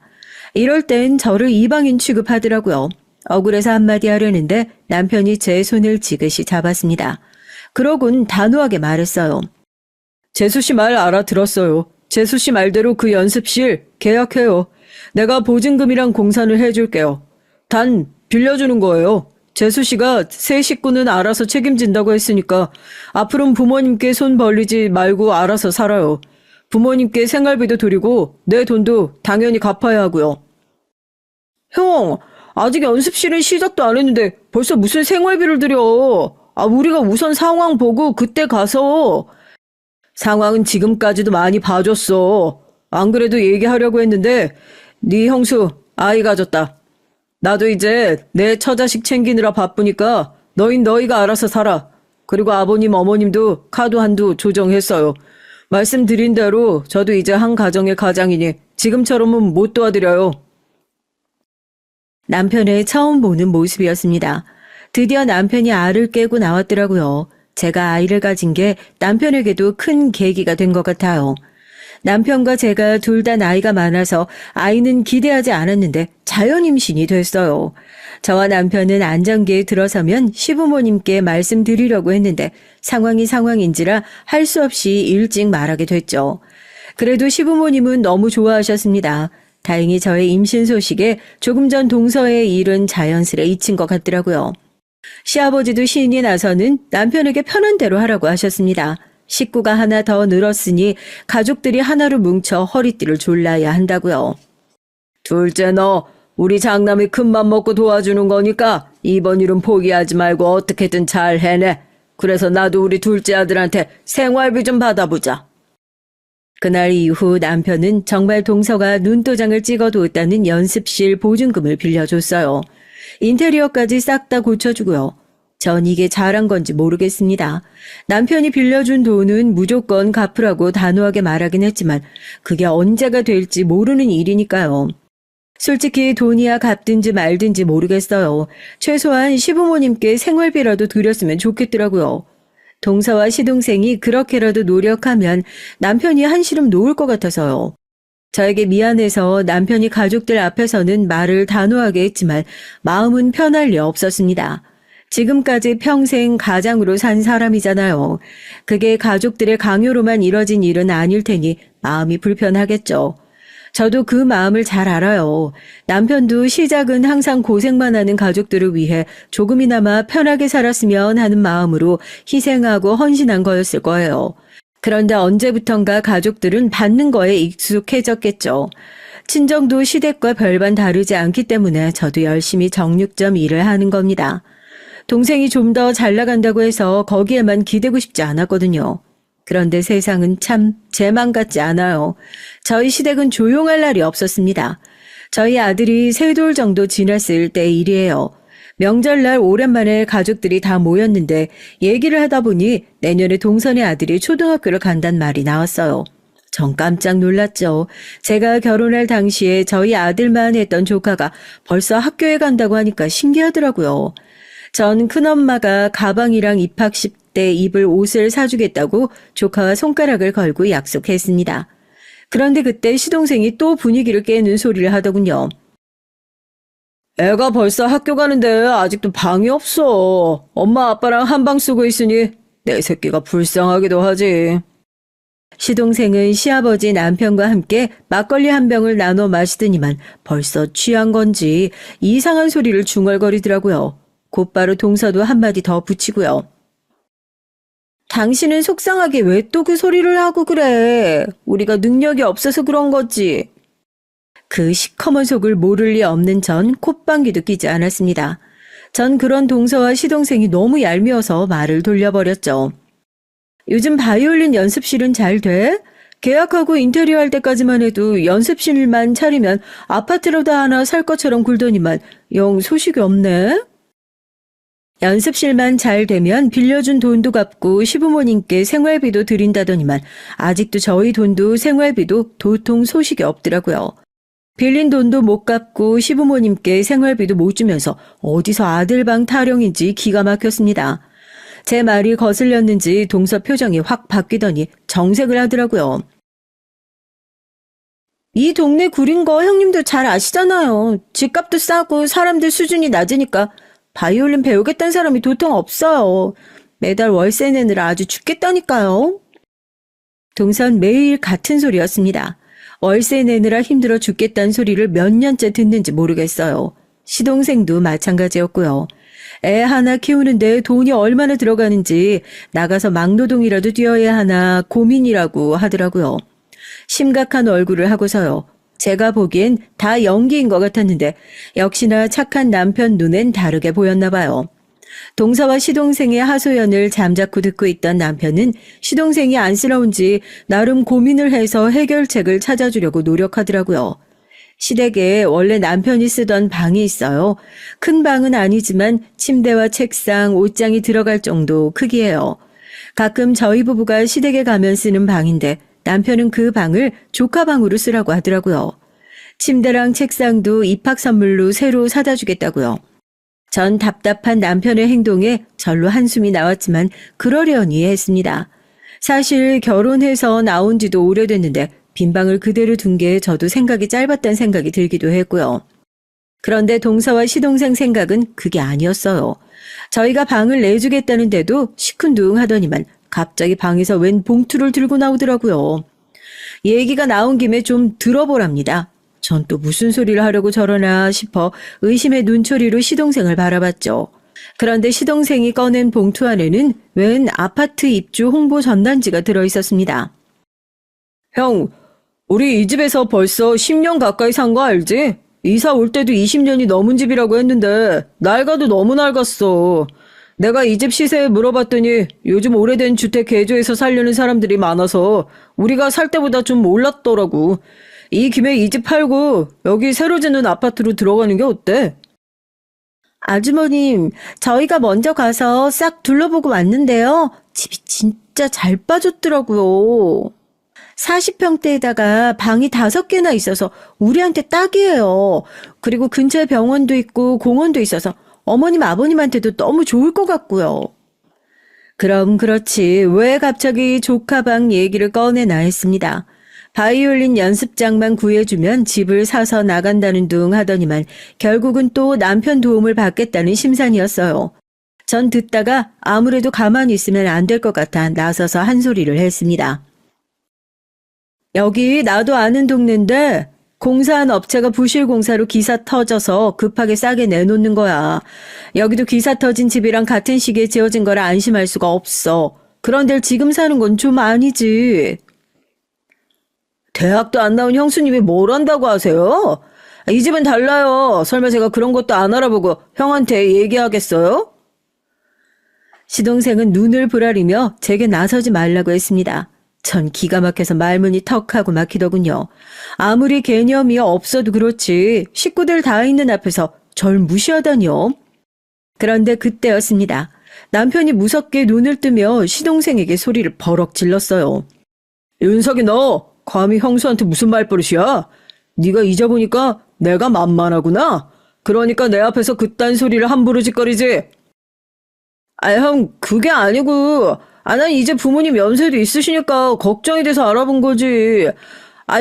이럴 땐 저를 이방인 취급하더라고요. 억울해서 한마디 하려는데 남편이 제 손을 지그시 잡았습니다. 그러곤 단호하게 말했어요. 재수 씨 말 알아들었어요. 재수 씨 말대로 그 연습실 계약해요. 내가 보증금이랑 공사를 해줄게요. 단 빌려주는 거예요. 재수 씨가 새 식구는 알아서 책임진다고 했으니까 앞으로는 부모님께 손 벌리지 말고 알아서 살아요. 부모님께 생활비도 드리고 내 돈도 당연히 갚아야 하고요. 형, 아직 연습실은 시작도 안 했는데 벌써 무슨 생활비를 드려. 우리가 우선 상황 보고 그때 가서. 상황은 지금까지도 많이 봐줬어. 안 그래도 얘기하려고 했는데 네 형수 아이 가졌다. 나도 이제 내 처자식 챙기느라 바쁘니까 너희가 알아서 살아. 그리고 아버님 어머님도 카드 한도 조정했어요. 말씀드린 대로 저도 이제 한 가정의 가장이니 지금처럼은 못 도와드려요. 남편의 처음 보는 모습이었습니다. 드디어 남편이 알을 깨고 나왔더라고요. 제가 아이를 가진 게 남편에게도 큰 계기가 된 것 같아요. 남편과 제가 둘 다 나이가 많아서 아이는 기대하지 않았는데 자연 임신이 됐어요. 저와 남편은 안정기에 들어서면 시부모님께 말씀드리려고 했는데 상황이 상황인지라 할 수 없이 일찍 말하게 됐죠. 그래도 시부모님은 너무 좋아하셨습니다. 다행히 저의 임신 소식에 조금 전 동서의 일은 자연스레 잊힌 것 같더라고요. 시아버지도 신이 나서는 남편에게 편한 대로 하라고 하셨습니다. 식구가 하나 더 늘었으니 가족들이 하나로 뭉쳐 허리띠를 졸라야 한다고요. 둘째 너 우리 장남이 큰맘 먹고 도와주는 거니까 이번 일은 포기하지 말고 어떻게든 잘 해내. 그래서 나도 우리 둘째 아들한테 생활비 좀 받아보자. 그날 이후 남편은 정말 동서가 눈도장을 찍어두었다는 연습실 보증금을 빌려줬어요. 인테리어까지 싹 다 고쳐주고요. 전 이게 잘한 건지 모르겠습니다. 남편이 빌려준 돈은 무조건 갚으라고 단호하게 말하긴 했지만 그게 언제가 될지 모르는 일이니까요. 솔직히 돈이야 갚든지 말든지 모르겠어요. 최소한 시부모님께 생활비라도 드렸으면 좋겠더라고요. 동서와 시동생이 그렇게라도 노력하면 남편이 한시름 놓을 것 같아서요. 저에게 미안해서 남편이 가족들 앞에서는 말을 단호하게 했지만 마음은 편할 리 없었습니다. 지금까지 평생 가장으로 산 사람이잖아요. 그게 가족들의 강요로만 이뤄진 일은 아닐 테니 마음이 불편하겠죠. 저도 그 마음을 잘 알아요. 남편도 시작은 항상 고생만 하는 가족들을 위해 조금이나마 편하게 살았으면 하는 마음으로 희생하고 헌신한 거였을 거예요. 그런데 언제부턴가 가족들은 받는 거에 익숙해졌겠죠. 친정도 시댁과 별반 다르지 않기 때문에 저도 열심히 정육점 일을 하는 겁니다. 동생이 좀 더 잘 나간다고 해서 거기에만 기대고 싶지 않았거든요. 그런데 세상은 참 제 맘 같지 않아요. 저희 시댁은 조용할 날이 없었습니다. 저희 아들이 3돌 정도 지났을 때 일이에요. 명절날 오랜만에 가족들이 다 모였는데 얘기를 하다 보니 내년에 동선의 아들이 초등학교를 간단 말이 나왔어요. 전 깜짝 놀랐죠. 제가 결혼할 당시에 저희 아들만 했던 조카가 벌써 학교에 간다고 하니까 신기하더라고요. 전 큰엄마가 가방이랑 입학식 때 입을 옷을 사주겠다고 조카와 손가락을 걸고 약속했습니다. 그런데 그때 시동생이 또 분위기를 깨는 소리를 하더군요. 애가 벌써 학교 가는데 아직도 방이 없어. 엄마 아빠랑 한 방 쓰고 있으니 내 새끼가 불쌍하기도 하지. 시동생은 시아버지 남편과 함께 막걸리 한 병을 나눠 마시더니만 벌써 취한 건지 이상한 소리를 중얼거리더라고요. 곧바로 동서도 한마디 더 붙이고요. 당신은 속상하게 왜 또 그 소리를 하고 그래? 우리가 능력이 없어서 그런 거지. 그 시커먼 속을 모를 리 없는 전 콧방귀도 끼지 않았습니다. 전 그런 동서와 시동생이 너무 얄미워서 말을 돌려버렸죠. 요즘 바이올린 연습실은 잘 돼? 계약하고 인테리어 할 때까지만 해도 연습실만 차리면 아파트라도 하나 살 것처럼 굴더니만 영 소식이 없네? 연습실만 잘 되면 빌려준 돈도 갚고 시부모님께 생활비도 드린다더니만 아직도 저희 돈도 생활비도 도통 소식이 없더라고요. 빌린 돈도 못 갚고 시부모님께 생활비도 못 주면서 어디서 아들방 타령인지 기가 막혔습니다. 제 말이 거슬렸는지 동서 표정이 확 바뀌더니 정색을 하더라고요. 이 동네 구린 거 형님도 잘 아시잖아요. 집값도 싸고 사람들 수준이 낮으니까 바이올린 배우겠다는 사람이 도통 없어요. 매달 월세 내느라 아주 죽겠다니까요. 동선 매일 같은 소리였습니다. 월세 내느라 힘들어 죽겠다는 소리를 몇 년째 듣는지 모르겠어요. 시동생도 마찬가지였고요. 애 하나 키우는데 돈이 얼마나 들어가는지 나가서 막노동이라도 뛰어야 하나 고민이라고 하더라고요. 심각한 얼굴을 하고서요. 제가 보기엔 다 연기인 것 같았는데 역시나 착한 남편 눈엔 다르게 보였나 봐요. 동서와 시동생의 하소연을 잠자코 듣고 있던 남편은 시동생이 안쓰러운지 나름 고민을 해서 해결책을 찾아주려고 노력하더라고요. 시댁에 원래 남편이 쓰던 방이 있어요. 큰 방은 아니지만 침대와 책상, 옷장이 들어갈 정도 크기예요. 가끔 저희 부부가 시댁에 가면 쓰는 방인데 남편은 그 방을 조카방으로 쓰라고 하더라고요. 침대랑 책상도 입학 선물로 새로 사다 주겠다고요. 전 답답한 남편의 행동에 절로 한숨이 나왔지만 그러려니 했습니다. 사실 결혼해서 나온 지도 오래됐는데 빈방을 그대로 둔 게 저도 생각이 짧았다는 생각이 들기도 했고요. 그런데 동서와 시동생 생각은 그게 아니었어요. 저희가 방을 내주겠다는데도 시큰둥하더니만 갑자기 방에서 웬 봉투를 들고 나오더라고요. 얘기가 나온 김에 좀 들어보랍니다. 전 또 무슨 소리를 하려고 저러나 싶어 의심의 눈초리로 시동생을 바라봤죠. 그런데 시동생이 꺼낸 봉투 안에는 웬 아파트 입주 홍보 전단지가 들어있었습니다. 형, 우리 이 집에서 벌써 10년 가까이 산 거 알지? 이사 올 때도 20년이 넘은 집이라고 했는데 낡아도 너무 낡았어. 내가 이 집 시세 물어봤더니 요즘 오래된 주택 개조해서 살려는 사람들이 많아서 우리가 살 때보다 좀 올랐더라고. 이 김에 이 집 팔고 여기 새로 짓는 아파트로 들어가는 게 어때? 아주머님, 저희가 먼저 가서 싹 둘러보고 왔는데요. 집이 진짜 잘 빠졌더라고요. 40평대에다가 방이 5개나 있어서 우리한테 딱이에요. 그리고 근처에 병원도 있고 공원도 있어서 어머님 아버님한테도 너무 좋을 것 같고요. 그럼 그렇지 왜 갑자기 조카방 얘기를 꺼내나 했습니다. 바이올린 연습장만 구해주면 집을 사서 나간다는 둥 하더니만 결국은 또 남편 도움을 받겠다는 심산이었어요. 전 듣다가 아무래도 가만히 있으면 안 될 것 같아 나서서 한 소리를 했습니다. 여기 나도 아는 동네인데 공사한 업체가 부실 공사로 기사 터져서 급하게 싸게 내놓는 거야. 여기도 기사 터진 집이랑 같은 시기에 지어진 거라 안심할 수가 없어. 그런 데를 지금 사는 건 좀 아니지. 대학도 안 나온 형수님이 뭘 안다고 하세요? 이 집은 달라요. 설마 제가 그런 것도 안 알아보고 형한테 얘기하겠어요? 시동생은 눈을 부라리며 제게 나서지 말라고 했습니다. 전 기가 막혀서 말문이 턱하고 막히더군요. 아무리 개념이 없어도 그렇지 식구들 다 있는 앞에서 절 무시하다니요. 그런데 그때였습니다. 남편이 무섭게 눈을 뜨며 시동생에게 소리를 버럭 질렀어요. 윤석이 너 감히 형수한테 무슨 말버릇이야? 네가 잊어보니까 내가 만만하구나. 그러니까 내 앞에서 그딴 소리를 함부로 짓거리지. 아, 형, 그게 아니고, 난 이제 부모님 연세도 있으시니까 걱정이 돼서 알아본 거지.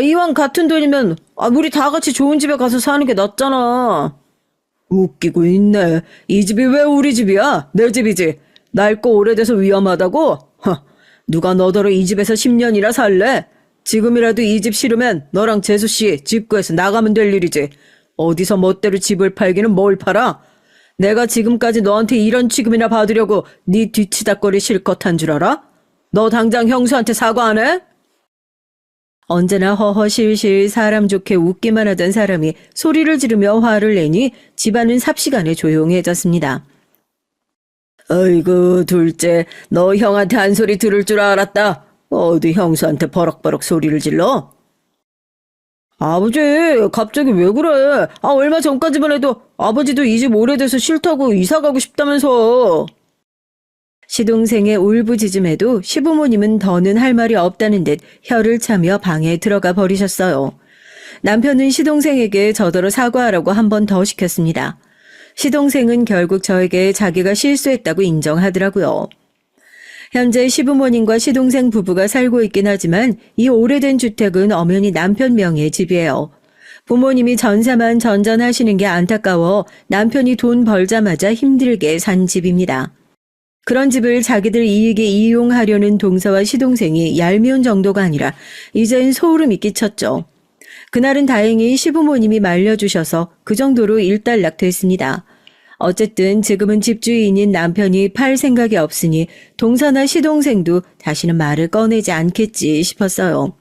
이왕 같은 돈이면, 우리 다 같이 좋은 집에 가서 사는 게 낫잖아. 웃기고 있네. 이 집이 왜 우리 집이야? 내 집이지. 낡고 오래돼서 위험하다고? 누가 너더러 이 집에서 10년이나 살래? 지금이라도 이 집 싫으면 너랑 재수씨 집 구해서 나가면 될 일이지. 어디서 멋대로 집을 팔기는 뭘 팔아? 내가 지금까지 너한테 이런 취급이나 받으려고 네 뒤치다거리 실컷 한 줄 알아? 너 당장 형수한테 사과 안 해? 언제나 허허실실 사람 좋게 웃기만 하던 사람이 소리를 지르며 화를 내니 집안은 삽시간에 조용해졌습니다. 어이구, 둘째, 너 형한테 한 소리 들을 줄 알았다. 어디 형수한테 버럭버럭 소리를 질러? 아버지, 갑자기 왜 그래? 얼마 전까지만 해도 아버지도 이 집 오래돼서 싫다고 이사 가고 싶다면서. 시동생의 울부짖음에도 시부모님은 더는 할 말이 없다는 듯 혀를 차며 방에 들어가 버리셨어요. 남편은 시동생에게 저더러 사과하라고 한 번 더 시켰습니다. 시동생은 결국 저에게 자기가 실수했다고 인정하더라고요. 현재 시부모님과 시동생 부부가 살고 있긴 하지만 이 오래된 주택은 엄연히 남편 명의의 집이에요. 부모님이 전사만 전전하시는 게 안타까워 남편이 돈 벌자마자 힘들게 산 집입니다. 그런 집을 자기들 이익에 이용하려는 동서와 시동생이 얄미운 정도가 아니라 이젠 소름이 끼쳤죠. 그날은 다행히 시부모님이 말려주셔서 그 정도로 일단락 됐습니다. 어쨌든 지금은 집주인인 남편이 팔 생각이 없으니 동서나 시동생도 다시는 말을 꺼내지 않겠지 싶었어요.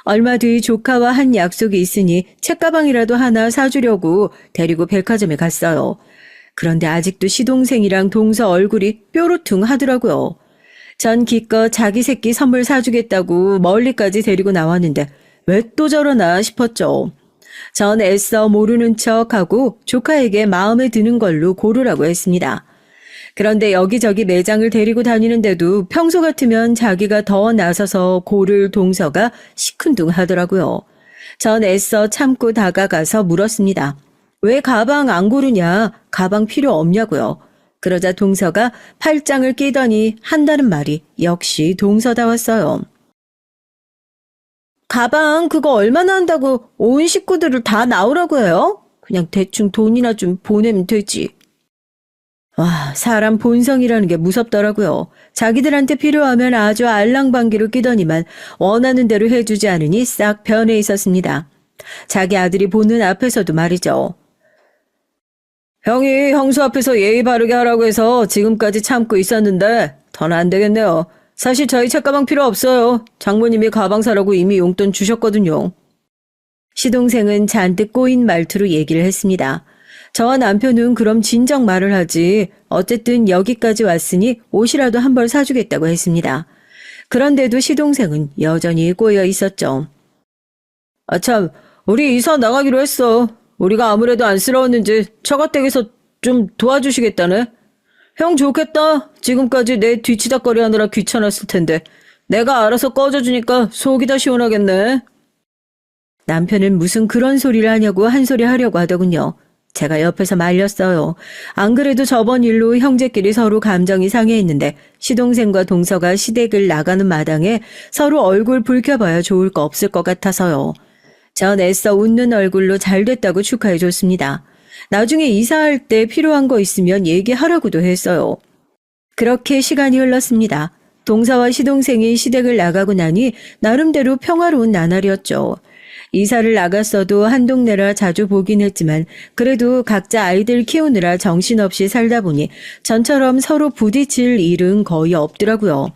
얼마 뒤 조카와 한 약속이 있으니 책가방이라도 하나 사주려고 데리고 백화점에 갔어요. 그런데 아직도 시동생이랑 동서 얼굴이 뾰루퉁 하더라고요. 전 기껏 자기 새끼 선물 사주겠다고 멀리까지 데리고 나왔는데 왜 또 저러나 싶었죠. 전 애써 모르는 척하고 조카에게 마음에 드는 걸로 고르라고 했습니다. 그런데 여기저기 매장을 데리고 다니는데도 평소 같으면 자기가 더 나서서 고를 동서가 시큰둥하더라고요. 전 애써 참고 다가가서 물었습니다. 왜 가방 안 고르냐? 가방 필요 없냐고요. 그러자 동서가 팔짱을 끼더니 한다는 말이 역시 동서다웠어요. 가방 그거 얼마나 한다고 온 식구들을 다 나오라고 해요? 그냥 대충 돈이나 좀 보내면 되지. 와, 사람 본성이라는 게 무섭더라고요. 자기들한테 필요하면 아주 알랑방귀를 끼더니만 원하는 대로 해주지 않으니 싹 변해 있었습니다. 자기 아들이 보는 앞에서도 말이죠. 형이 형수 앞에서 예의 바르게 하라고 해서 지금까지 참고 있었는데 더는 안 되겠네요. 사실 저희 책가방 필요 없어요. 장모님이 가방 사라고 이미 용돈 주셨거든요. 시동생은 잔뜩 꼬인 말투로 얘기를 했습니다. 저와 남편은 그럼 진작 말을 하지. 어쨌든 여기까지 왔으니 옷이라도 한 벌 사주겠다고 했습니다. 그런데도 시동생은 여전히 꼬여 있었죠. 참, 우리 이사 나가기로 했어. 우리가 아무래도 안쓰러웠는지 처가댁에서 좀 도와주시겠다네. 형 좋겠다. 지금까지 내 뒤치다거리 하느라 귀찮았을 텐데 내가 알아서 꺼져주니까 속이 다 시원하겠네. 남편은 무슨 그런 소리를 하냐고 한 소리 하려고 하더군요. 제가 옆에서 말렸어요. 안 그래도 저번 일로 형제끼리 서로 감정이 상해있는데 시동생과 동서가 시댁을 나가는 마당에 서로 얼굴 붉혀봐야 좋을 거 없을 것 같아서요. 전 애써 웃는 얼굴로 잘 됐다고 축하해줬습니다. 나중에 이사할 때 필요한 거 있으면 얘기하라고도 했어요. 그렇게 시간이 흘렀습니다. 동서와 시동생이 시댁을 나가고 나니 나름대로 평화로운 나날이었죠. 이사를 나갔어도 한 동네라 자주 보긴 했지만 그래도 각자 아이들 키우느라 정신없이 살다 보니 전처럼 서로 부딪힐 일은 거의 없더라고요.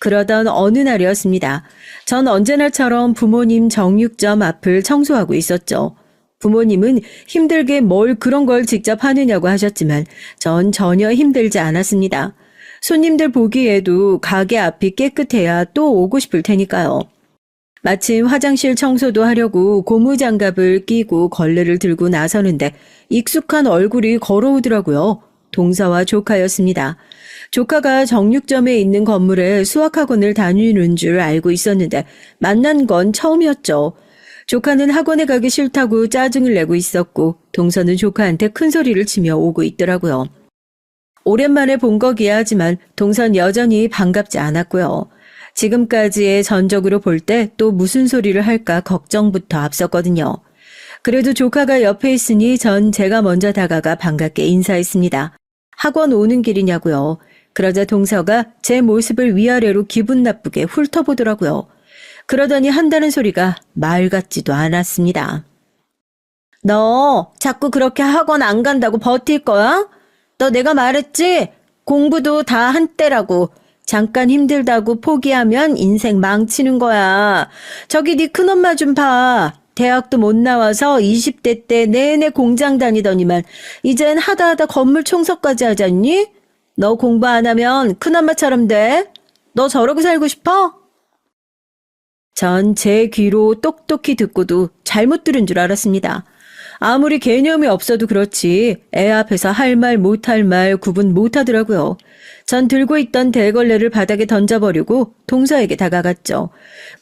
그러던 어느 날이었습니다. 전 언제나처럼 부모님 정육점 앞을 청소하고 있었죠. 부모님은 힘들게 뭘 그런 걸 직접 하느냐고 하셨지만 전 전혀 힘들지 않았습니다. 손님들 보기에도 가게 앞이 깨끗해야 또 오고 싶을 테니까요. 마침 화장실 청소도 하려고 고무장갑을 끼고 걸레를 들고 나서는데 익숙한 얼굴이 걸어오더라고요. 동서와 조카였습니다. 조카가 정육점에 있는 건물에 수학학원을 다니는 줄 알고 있었는데 만난 건 처음이었죠. 조카는 학원에 가기 싫다고 짜증을 내고 있었고 동서는 조카한테 큰 소리를 치며 오고 있더라고요. 오랜만에 본 거기야 하지만 동선 여전히 반갑지 않았고요. 지금까지의 전적으로 볼 때 또 무슨 소리를 할까 걱정부터 앞섰거든요. 그래도 조카가 옆에 있으니 전 제가 먼저 다가가 반갑게 인사했습니다. 학원 오는 길이냐고요. 그러자 동서가 제 모습을 위아래로 기분 나쁘게 훑어보더라고요. 그러더니 한다는 소리가 말 같지도 않았습니다. 너 자꾸 그렇게 학원 안 간다고 버틸 거야? 너 내가 말했지? 공부도 다 한때라고. 잠깐 힘들다고 포기하면 인생 망치는 거야. 저기 네 큰엄마 좀 봐. 대학도 못 나와서 20대 때 내내 공장 다니더니만 이젠 하다 건물 청소까지 하잖니? 너 공부 안 하면 큰엄마처럼 돼? 너 저러고 살고 싶어? 전 제 귀로 똑똑히 듣고도 잘못 들은 줄 알았습니다. 아무리 개념이 없어도 그렇지 애 앞에서 할 말 못할 말 구분 못하더라고요. 전 들고 있던 대걸레를 바닥에 던져버리고 동서에게 다가갔죠.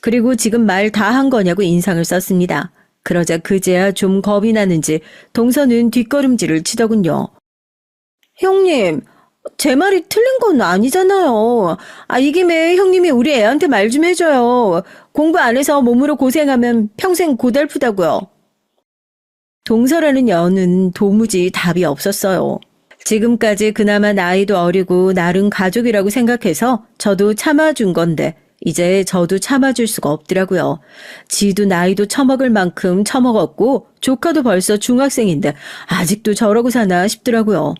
그리고 지금 말 다 한 거냐고 인상을 썼습니다. 그러자 그제야 좀 겁이 나는지 동서는 뒷걸음질을 치더군요. 형님, 제 말이 틀린 건 아니잖아요. 이 김에 형님이 우리 애한테 말 좀 해줘요. 공부 안 해서 몸으로 고생하면 평생 고달프다고요. 동서라는 여는 도무지 답이 없었어요. 지금까지 그나마 나이도 어리고 나름 가족이라고 생각해서 저도 참아준 건데 이제 저도 참아줄 수가 없더라고요. 지도 나이도 처먹을 만큼 처먹었고 조카도 벌써 중학생인데 아직도 저러고 사나 싶더라고요.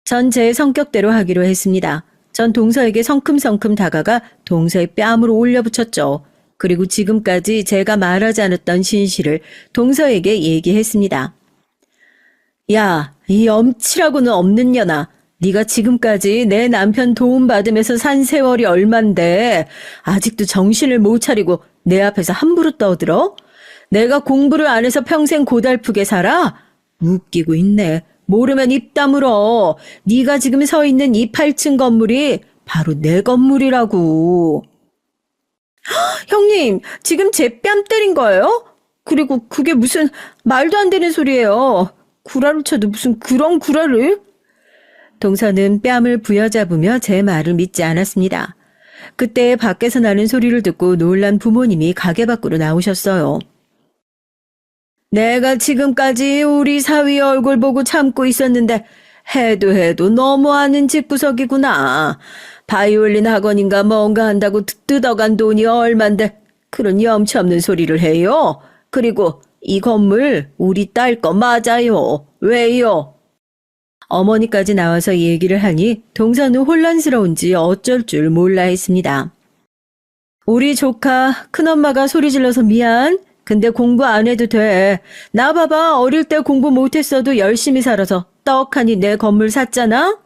전 제 성격대로 하기로 했습니다. 전 동서에게 성큼성큼 다가가 동서의 뺨으로 올려붙였죠. 그리고 지금까지 제가 말하지 않았던 진실을 동서에게 얘기했습니다. 야, 이 엄치라고는 없는 년아. 네가 지금까지 내 남편 도움받으면서 산 세월이 얼만데 아직도 정신을 못 차리고 내 앞에서 함부로 떠들어? 내가 공부를 안 해서 평생 고달프게 살아? 웃기고 있네. 모르면 입 다물어. 네가 지금 서 있는 이 8층 건물이 바로 내 건물이라고. 형님, 지금 제 뺨 때린 거예요? 그리고 그게 무슨 말도 안 되는 소리예요. 구라를 쳐도 무슨 그런 구라를? 동서는 뺨을 부여잡으며 제 말을 믿지 않았습니다. 그때 밖에서 나는 소리를 듣고 놀란 부모님이 가게 밖으로 나오셨어요. 내가 지금까지 우리 사위 얼굴 보고 참고 있었는데 해도 너무하는 집구석이구나. 바이올린 학원인가 뭔가 한다고 뜯어간 돈이 얼만데 그런 염치 없는 소리를 해요. 그리고 이 건물 우리 딸 거 맞아요. 왜요? 어머니까지 나와서 얘기를 하니 동서는 혼란스러운지 어쩔 줄 몰라 했습니다. 우리 조카 큰엄마가 소리 질러서 미안. 근데 공부 안 해도 돼. 나 봐봐. 어릴 때 공부 못했어도 열심히 살아서 떡하니 내 건물 샀잖아.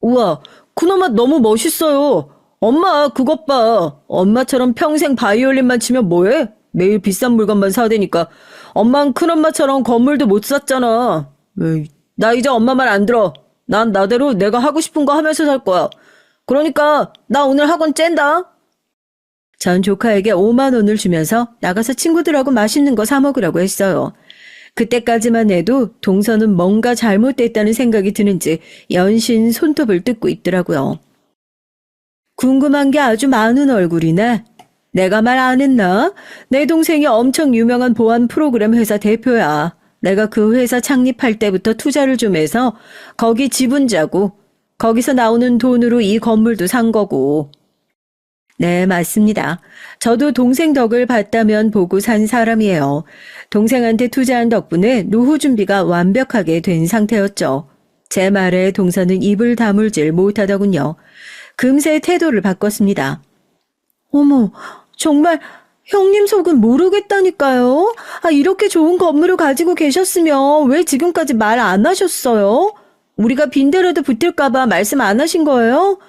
우와, 큰엄마 너무 멋있어요. 엄마 그것 봐. 엄마처럼 평생 바이올린만 치면 뭐해? 매일 비싼 물건만 사대니까. 엄만 큰엄마처럼 건물도 못 샀잖아. 에이, 나 이제 엄마 말 안 들어. 난 나대로 내가 하고 싶은 거 하면서 살 거야. 그러니까 나 오늘 학원 쨘다. 전 조카에게 5만 원을 주면서 나가서 친구들하고 맛있는 거 사 먹으라고 했어요. 그때까지만 해도 동서는 뭔가 잘못됐다는 생각이 드는지 연신 손톱을 뜯고 있더라고요. 궁금한 게 아주 많은 얼굴이네. 내가 말 안 했나? 내 동생이 엄청 유명한 보안 프로그램 회사 대표야. 내가 그 회사 창립할 때부터 투자를 좀 해서 거기 지분자고 거기서 나오는 돈으로 이 건물도 산 거고. 네, 맞습니다. 저도 동생 덕을 봤다면 보고 산 사람이에요. 동생한테 투자한 덕분에 노후 준비가 완벽하게 된 상태였죠. 제 말에 동서는 입을 다물질 못하더군요. 금세 태도를 바꿨습니다. 어머, 정말 형님 속은 모르겠다니까요. 이렇게 좋은 건물을 가지고 계셨으면 왜 지금까지 말 안 하셨어요? 우리가 빈대라도 붙을까봐 말씀 안 하신 거예요?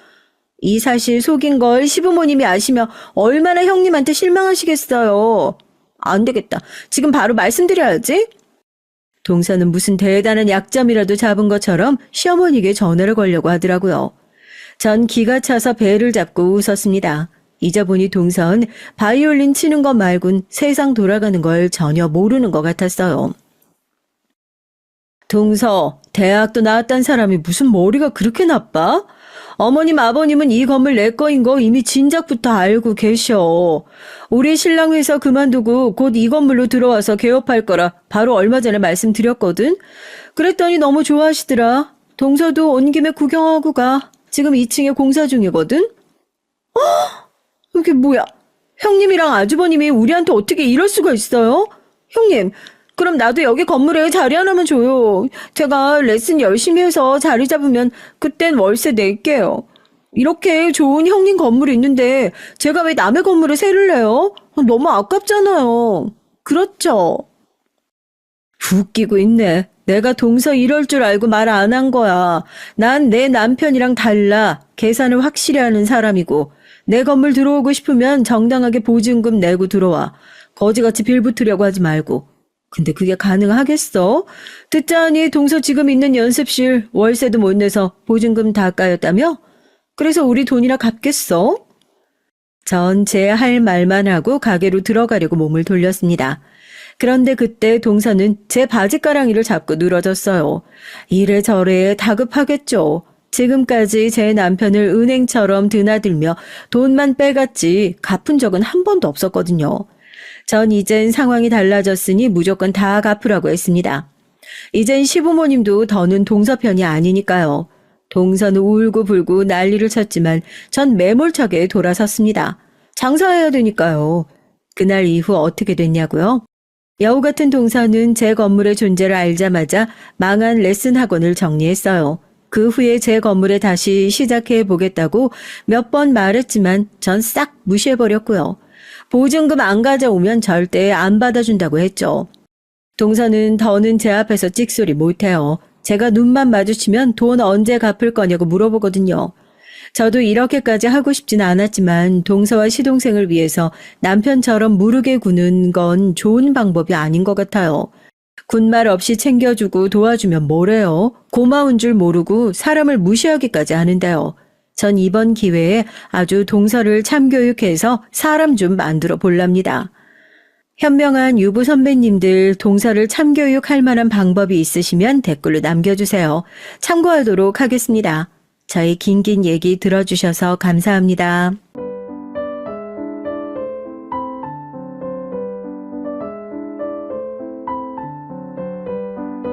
이 사실 속인 걸 시부모님이 아시면 얼마나 형님한테 실망하시겠어요. 안 되겠다. 지금 바로 말씀드려야지. 동서는 무슨 대단한 약점이라도 잡은 것처럼 시어머니에게 전화를 걸려고 하더라고요. 전 기가 차서 배를 잡고 웃었습니다. 잊어보니 동선 바이올린 치는 것 말곤 세상 돌아가는 걸 전혀 모르는 것 같았어요. 동서, 대학도 나왔단 사람이 무슨 머리가 그렇게 나빠? 어머님, 아버님은 이 건물 내 거인 거 이미 진작부터 알고 계셔. 우리 신랑 회사 그만두고 곧 이 건물로 들어와서 개업할 거라 바로 얼마 전에 말씀드렸거든. 그랬더니 너무 좋아하시더라. 동서도 온 김에 구경하고 가. 지금 2층에 공사 중이거든. 이게 뭐야? 형님이랑 아주버님이 우리한테 어떻게 이럴 수가 있어요? 형님, 그럼 나도 여기 건물에 자리 하나만 줘요. 제가 레슨 열심히 해서 자리 잡으면 그땐 월세 낼게요. 이렇게 좋은 형님 건물이 있는데 제가 왜 남의 건물에 세를 내요? 너무 아깝잖아요. 그렇죠? 웃기고 있네. 내가 동서 이럴 줄 알고 말 안 한 거야. 난 내 남편이랑 달라. 계산을 확실히 하는 사람이고 내 건물 들어오고 싶으면 정당하게 보증금 내고 들어와. 거지같이 빌붙으려고 하지 말고. 근데 그게 가능하겠어? 듣자하니 동서 지금 있는 연습실 월세도 못 내서 보증금 다 까였다며? 그래서 우리 돈이나 갚겠어? 전 제 할 말만 하고 가게로 들어가려고 몸을 돌렸습니다. 그런데 그때 동서는 제 바지가랑이를 잡고 늘어졌어요. 이래저래 다급하겠죠. 지금까지 제 남편을 은행처럼 드나들며 돈만 빼갔지 갚은 적은 한 번도 없었거든요. 전 이젠 상황이 달라졌으니 무조건 다 갚으라고 했습니다. 이젠 시부모님도 더는 동서 편이 아니니까요. 동서는 울고불고 난리를 쳤지만 전 매몰차게 돌아섰습니다. 장사해야 되니까요. 그날 이후 어떻게 됐냐고요? 여우 같은 동서는 제 건물의 존재를 알자마자 망한 레슨 학원을 정리했어요. 그 후에 제 건물에 다시 시작해 보겠다고 몇 번 말했지만 전 싹 무시해버렸고요. 보증금 안 가져오면 절대 안 받아준다고 했죠. 동서는 더는 제 앞에서 찍소리 못해요. 제가 눈만 마주치면 돈 언제 갚을 거냐고 물어보거든요. 저도 이렇게까지 하고 싶진 않았지만 동서와 시동생을 위해서 남편처럼 무르게 구는 건 좋은 방법이 아닌 것 같아요. 군말 없이 챙겨주고 도와주면 뭐래요? 고마운 줄 모르고 사람을 무시하기까지 하는데요. 전 이번 기회에 아주 동서를 참교육해서 사람 좀 만들어 볼랍니다. 현명한 유부 선배님들 동서를 참교육할 만한 방법이 있으시면 댓글로 남겨주세요. 참고하도록 하겠습니다. 저희 긴긴 얘기 들어주셔서 감사합니다.